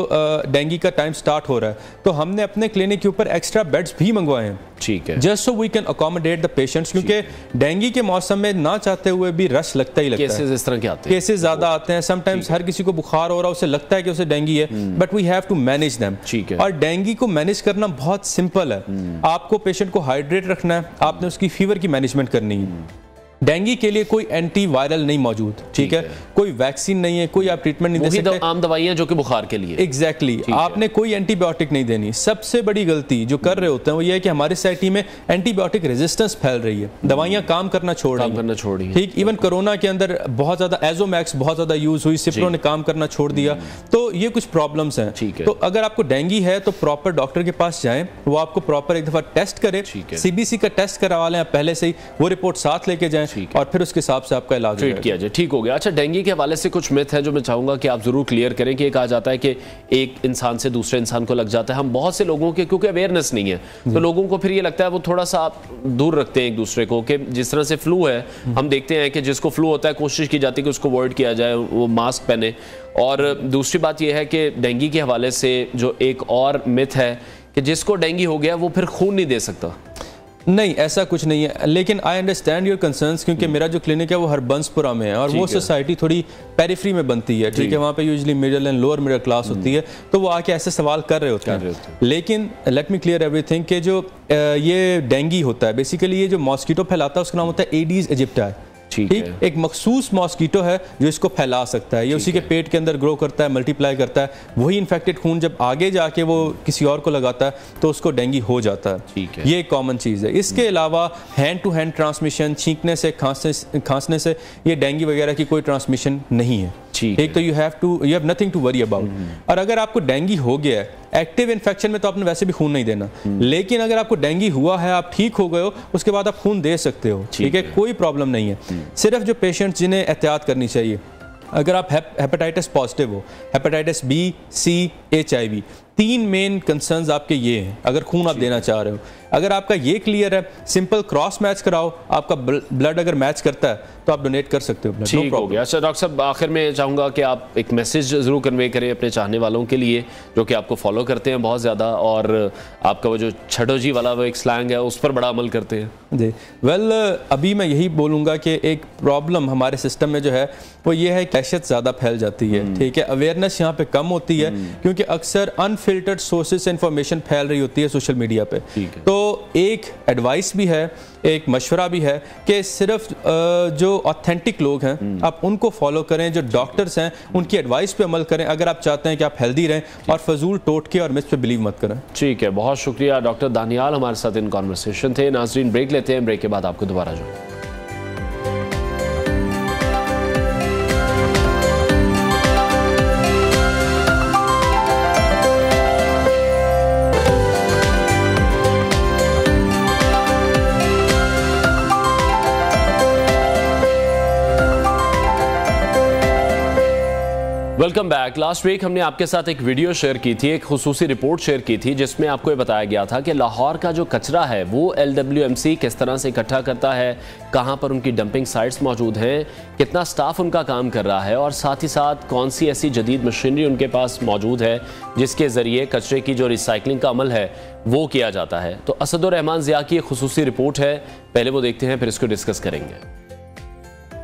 डेंगू का टाइम स्टार्ट हो रहा है तो हमने अपने क्लिनिक के ऊपर एक्स्ट्रा बेड्स भी मंगवाए हैं, ठीक है, just so we can accommodate the patients, क्योंकि डेंगू के मौसम में ना चाहते हुए भी रश लगता ही लगता है। केसेस इस तरह के आते हैं, केसेस ज्यादा आते हैं। समटाइम्स हर किसी को बुखार हो रहा है, उसे लगता है कि उसे डेंगू है, but we have to manage them. ठीक है। और डेंगू को मैनेज करना बहुत सिंपल है। आपको पेशेंट को हाइड्रेट रखना है, आपने उसकी फीवर की मैनेजमेंट करनी है। डेंगू के लिए कोई एंटी वायरल नहीं मौजूद, ठीक है, कोई वैक्सीन नहीं है, कोई आप ट्रीटमेंट नहीं दे सकते। आम दवाइयां जो कि बुखार के लिए। एग्जैक्टली, आपने कोई एंटीबायोटिक नहीं देनी। सबसे बड़ी गलती जो कर रहे होते हैं वो ये है कि हमारी सोसाइटी में एंटीबायोटिक रेजिस्टेंस फैल रही है, दवाइयां काम करना छोड़ रही है, ठीक। इवन कोरोना के अंदर बहुत ज्यादा एजोमैक्स बहुत ज्यादा यूज हुई, सिप्रो ने काम करना छोड़ दिया, तो ये कुछ प्रॉब्लम्स हैं। तो अगर आपको डेंगू है तो प्रॉपर डॉक्टर के पास जाएं, वो आपको प्रॉपर एक दफा टेस्ट करे, सीबीसी का टेस्ट करवा लें आप पहले से ही, वो रिपोर्ट साथ लेके जाएं और फिर उसके हिसाब से आपका इलाज ट्रीट किया जाए। ठीक हो गया। अच्छा, डेंगू के हवाले से कुछ मिथ है जो मैं चाहूंगा कि आप जरूर क्लियर करें। कि कहा जाता है कि एक इंसान से दूसरे इंसान को लग जाता है। हम बहुत से लोगों के, क्योंकि अवेयरनेस नहीं है, तो लोगों को फिर ये लगता है वो थोड़ा सा दूर रखते हैं एक दूसरे को। कि जिस तरह से फ्लू है, हम देखते हैं कि जिसको फ्लू होता है कोशिश की जाती है कि उसको अवॉइड किया जाए, वो मास्क पहने। और दूसरी बात यह है कि डेंगू के हवाले से जो एक और मिथ है कि जिसको डेंगू हो गया वो फिर खून नहीं दे सकता। नहीं, ऐसा कुछ नहीं है, लेकिन आई अंडरस्टैंड योर कंसर्न्स, क्योंकि मेरा जो क्लिनिक है वो हरबंसपुरा में है और वो सोसाइटी थोड़ी पेरिफेरी में बनती है, ठीक है, वहाँ पे usually middle and lower middle class होती है, तो वो आके ऐसे सवाल कर रहे होते हैं। लेकिन लेट मी क्लियर एवरीथिंग कि जो ये डेंगू होता है, बेसिकली ये जो मॉस्किटो फैलाता है उसका नाम होता है एडीज इजिप्टाई, ठीक। एक मखसूस मॉस्किटो है जो इसको फैला सकता है, ये उसी के पेट के अंदर ग्रो करता है, मल्टीप्लाई करता है, वही इन्फेक्टेड खून जब आगे जाके वो किसी और को लगाता है तो उसको डेंगू हो जाता है, ठीक है। ये एक कॉमन चीज़ है। इसके अलावा हैंड टू हैंड ट्रांसमिशन, छींकने से, खांसने से, ये डेंगू वगैरह की कोई ट्रांसमिशन नहीं है, एक तो you have nothing to worry about. और अगर आपको डेंगू हो गया है, एक्टिव इन्फेक्शन में तो आपने वैसे भी खून नहीं देना, लेकिन अगर आपको डेंगू हुआ है, आप ठीक हो गए हो, उसके बाद आप खून दे सकते हो, ठीक है, कोई प्रॉब्लम नहीं है। सिर्फ जो पेशेंट्स जिन्हें एहतियात करनी चाहिए, अगर आप हेपेटाइटिस पॉजिटिव हो, हेपेटाइटिस बी, सी, HIV, 3 मेन कंसर्न्स आपके ये हैं अगर खून आप देना चाह रहे हो। अगर आपका ये क्लियर है, सिंपल क्रॉस मैच कराओ, आपका ब्लड अगर मैच करता है तो आप डोनेट कर सकते हो, ठीक हो गया। अच्छा डॉक्टर साहब, आखिर में चाहूँगा कि आप एक मैसेज ज़रूर कन्वे करें अपने चाहने वालों के लिए जो कि आपको फॉलो करते हैं बहुत ज़्यादा, और आपका वो जो छठो जी वाला वो एक स्लैंग है उस पर बड़ा अमल करते हैं। जी, वेल अभी मैं यही बोलूँगा कि एक प्रॉब्लम हमारे सिस्टम में जो है वो ये है कि दहशत ज़्यादा फैल जाती है, ठीक है, अवेयरनेस यहाँ पे कम होती है, क्योंकि अक्सर अनफिल्टर्ड सोर्सेज से इंफॉर्मेशन फैल रही होती है सोशल मीडिया पे। तो एक एडवाइस भी है, एक मशवरा भी है कि सिर्फ जो ऑथेंटिक लोग हैं आप उनको फॉलो करें, जो डॉक्टर्स हैं उनकी एडवाइस पे अमल करें अगर आप चाहते हैं कि आप हेल्दी रहें, और फजूल टोटके और मिथ पे बिलीव मत करें। ठीक है, बहुत शुक्रिया डॉक्टर दानियाल हमारे साथ इन कॉन्वर्सेशन थे। नाजरीन, ब्रेक लेते हैं, ब्रेक के बाद आपको दोबारा जोड़ें। Welcome back. लास्ट वीक हमने आपके साथ एक वीडियो शेयर की थी, एक खुसूसी रिपोर्ट शेयर की थी, जिसमें आपको ये बताया गया था कि लाहौर का जो कचरा है वो LWMC किस तरह से इकट्ठा करता है, कहां पर उनकी डंपिंग साइट्स मौजूद हैं, कितना स्टाफ उनका काम कर रहा है, और साथ ही साथ कौन सी ऐसी जदीद मशीनरी उनके पास मौजूद है जिसके ज़रिए कचरे की जो रिसाइकलिंग का अमल है वो किया जाता है। तो असदुर रहमान ज़िया की एक खुसूसी रिपोर्ट है, पहले वो देखते हैं फिर इसको डिस्कस करेंगे।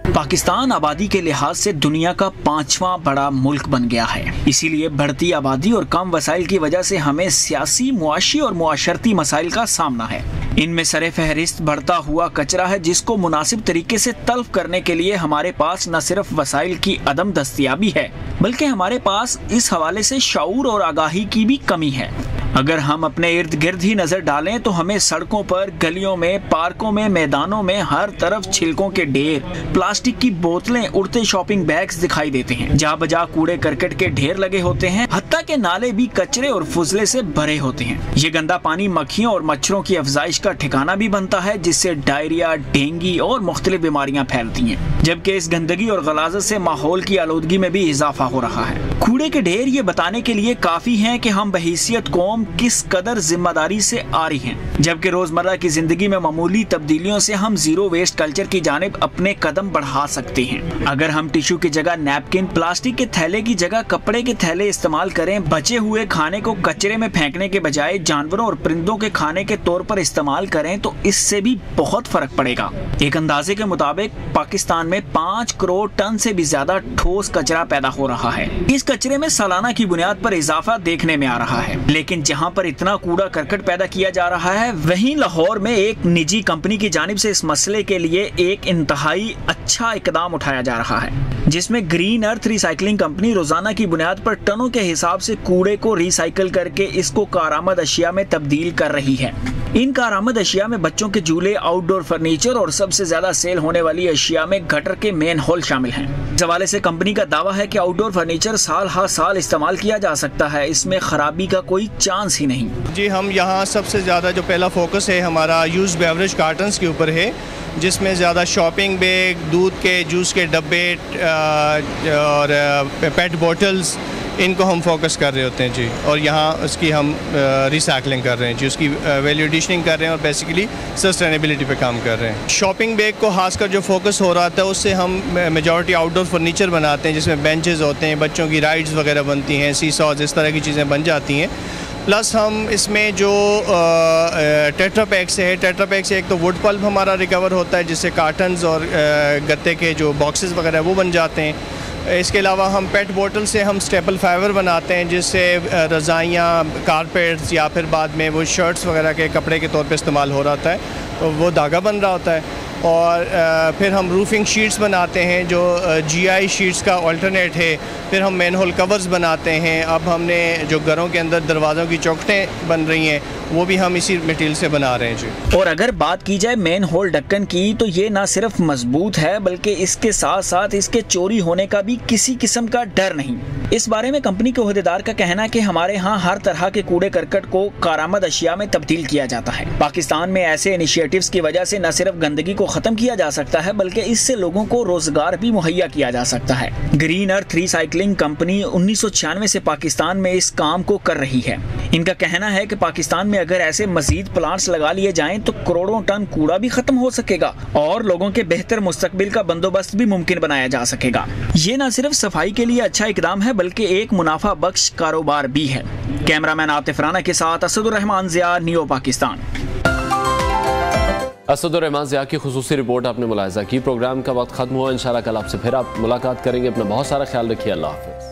पाकिस्तान आबादी के लिहाज से दुनिया का 5वां बड़ा मुल्क बन गया है। इसीलिए बढ़ती आबादी और कम वसाइल की वजह से हमें सियासी, मुआशी और मुआशरती मसाइल का सामना है। इनमें सरे फहरिस्त बढ़ता हुआ कचरा है, जिसको मुनासिब तरीके से तल्फ करने के लिए हमारे पास न सिर्फ वसाइल की अदम दस्तयाबी है, बल्कि हमारे पास इस हवाले से शऊर और आगाही की भी कमी है। अगर हम अपने इर्द गिर्द ही नजर डालें तो हमें सड़कों पर, गलियों में, पार्कों में, मैदानों में हर तरफ छिलकों के ढेर, प्लास्टिक की बोतलें, उड़ते शॉपिंग बैग्स दिखाई देते हैं। जा बजा कूड़े करकट के ढेर लगे होते हैं, हत्ता के नाले भी कचरे और फुजले से भरे होते हैं। ये गंदा पानी मक्खियों और मच्छरों की अफजाइश का ठिकाना भी बनता है, जिससे डायरिया, डेंगू और मुख्तलिफ बीमारियां फैलती हैं। जबकि इस गंदगी और गलाजत से माहौल की आलूदगी में भी इजाफा हो रहा है। कूड़े के ढेर ये बताने के लिए काफी हैं कि हम बहैसियत कौम किस कदर जिम्मेदारी से आ रही हैं, जबकि रोजमर्रा की जिंदगी में मामूली तब्दीलियों से हम जीरो वेस्ट कल्चर की जानिब अपने कदम बढ़ा सकते हैं। अगर हम टिश्यू की जगह नैपकिन, प्लास्टिक के थैले की जगह कपड़े के थैले इस्तेमाल करें, बचे हुए खाने को कचरे में फेंकने के बजाय जानवरों और परिंदों के खाने के तौर पर इस्तेमाल करें, तो इससे भी बहुत फर्क पड़ेगा। एक अंदाजे के मुताबिक पाकिस्तान में 5 करोड़ टन से भी ज्यादा ठोस कचरा पैदा हो रहा है। इस कचरे में सालाना की बुनियाद पर इजाफा देखने में आ रहा है, लेकिन जहां पर इतना कूड़ा करकट पैदा किया जा रहा है, वहीं लाहौर में एक निजी कंपनी की जानिब से इस मसले के लिए एक इंतहाई अच्छा इकदाम उठाया जा रहा है, जिसमें ग्रीन अर्थ रिसाइकलिंग कंपनी रोजाना की बुनियाद पर टनों के हिसाब से कूड़े को रिसाइकिल करके इसको कारामद अशिया में तब्दील कर रही है। इन कारामद अशिया में बच्चों के झूले, आउटडोर फर्नीचर और सबसे ज्यादा सेल होने वाली अशिया में गटर के मेन होल शामिल हैं। इस हवाले से कंपनी का दावा है कि आउटडोर फर्नीचर साल हर साल इस्तेमाल किया जा सकता है, इसमें खराबी का कोई चांस ही नहीं। जी, हम यहाँ सबसे ज़्यादा जो पहला फोकस है हमारा यूज़ बेवरेज कार्टन्स के ऊपर है, जिसमें ज़्यादा शॉपिंग बैग, दूध के, जूस के डब्बे और पेट बॉटल्स, इनको हम फोकस कर रहे होते हैं जी। और यहाँ उसकी हम रिसाइकलिंग कर रहे हैं जी, उसकी वैल्यू एडिशनिंग कर रहे हैं और बेसिकली सस्टेनेबिलिटी पे काम कर रहे हैं। शॉपिंग बैग को खासकर जो फोकस हो रहा था उससे हम मेजॉरिटी आउटडोर फर्नीचर बनाते हैं, जिसमें बेंचेस होते हैं, बच्चों की राइड्स वगैरह बनती हैं, सीसॉज, इस तरह की चीज़ें बन जाती हैं। प्लस हम इसमें जो टेट्रा पैक से है, टेट्रा पैक से एक तो वुड पल्प हमारा रिकवर होता है, जिससे कार्टन्स और गत्ते के जो बॉक्सेस वगैरह वो बन जाते हैं। इसके अलावा हम पेट बोतल से हम स्टेपल फाइबर बनाते हैं, जिससे रज़ाइयाँ, कारपेट्स या फिर बाद में वो शर्ट्स वगैरह के कपड़े के तौर पे इस्तेमाल हो रहा है, तो वो धागा बन रहा होता है। और फिर हम रूफिंग शीट्स बनाते हैं जो GI शीट्स का अल्टरनेट है। फिर हम मैनहोल कवर्स बनाते हैं। अब हमने जो घरों के अंदर दरवाज़ों की चौखटें बन रही हैं वो भी हम इसी मटेरियल से बना रहे हैं जी। और अगर बात की जाए मेन होल ढक्कन की, तो ये ना सिर्फ मजबूत है बल्कि इसके साथ साथ इसके चोरी होने का भी किसी किस्म का डर नहीं। इस बारे में कंपनी के ओहदेदार का कहना है कि हमारे यहाँ हर तरह के कूड़े करकट को कारामद अशिया में तब्दील किया जाता है। पाकिस्तान में ऐसे इनिशिएटिव्स की वजह से न सिर्फ गंदगी को खत्म किया जा सकता है बल्कि इससे लोगों को रोजगार भी मुहैया किया जा सकता है। ग्रीन अर्थ रिसाइकलिंग कंपनी 1996 से पाकिस्तान में इस काम को कर रही है। इनका कहना है कि पाकिस्तान में अगर ऐसे मजीद प्लांट्स लगा लिए जाएं तो करोड़ों टन कूड़ा भी खत्म हो सकेगा और लोगों के बेहतर मुस्तकबिल का बंदोबस्त भी मुमकिन बनाया जा सकेगा। ये न सिर्फ सफाई के लिए अच्छा इकदाम है बल्कि एक मुनाफा बख्श कारोबार भी है। कैमरामैन आतिफ राना के साथ असदुर रहमान ज़िया, नियो पाकिस्तान। असदुर रहमान ज़िया की खुसूसी रिपोर्ट आपने मुलाहिज़ा की। प्रोग्राम का वक्त खत्म हुआ। इंशाल्लाह कल आपसे फिर आप मुलाकात करेंगे। अपना बहुत सारा ख्याल रखिए। अल्लाह हाफ़िज़।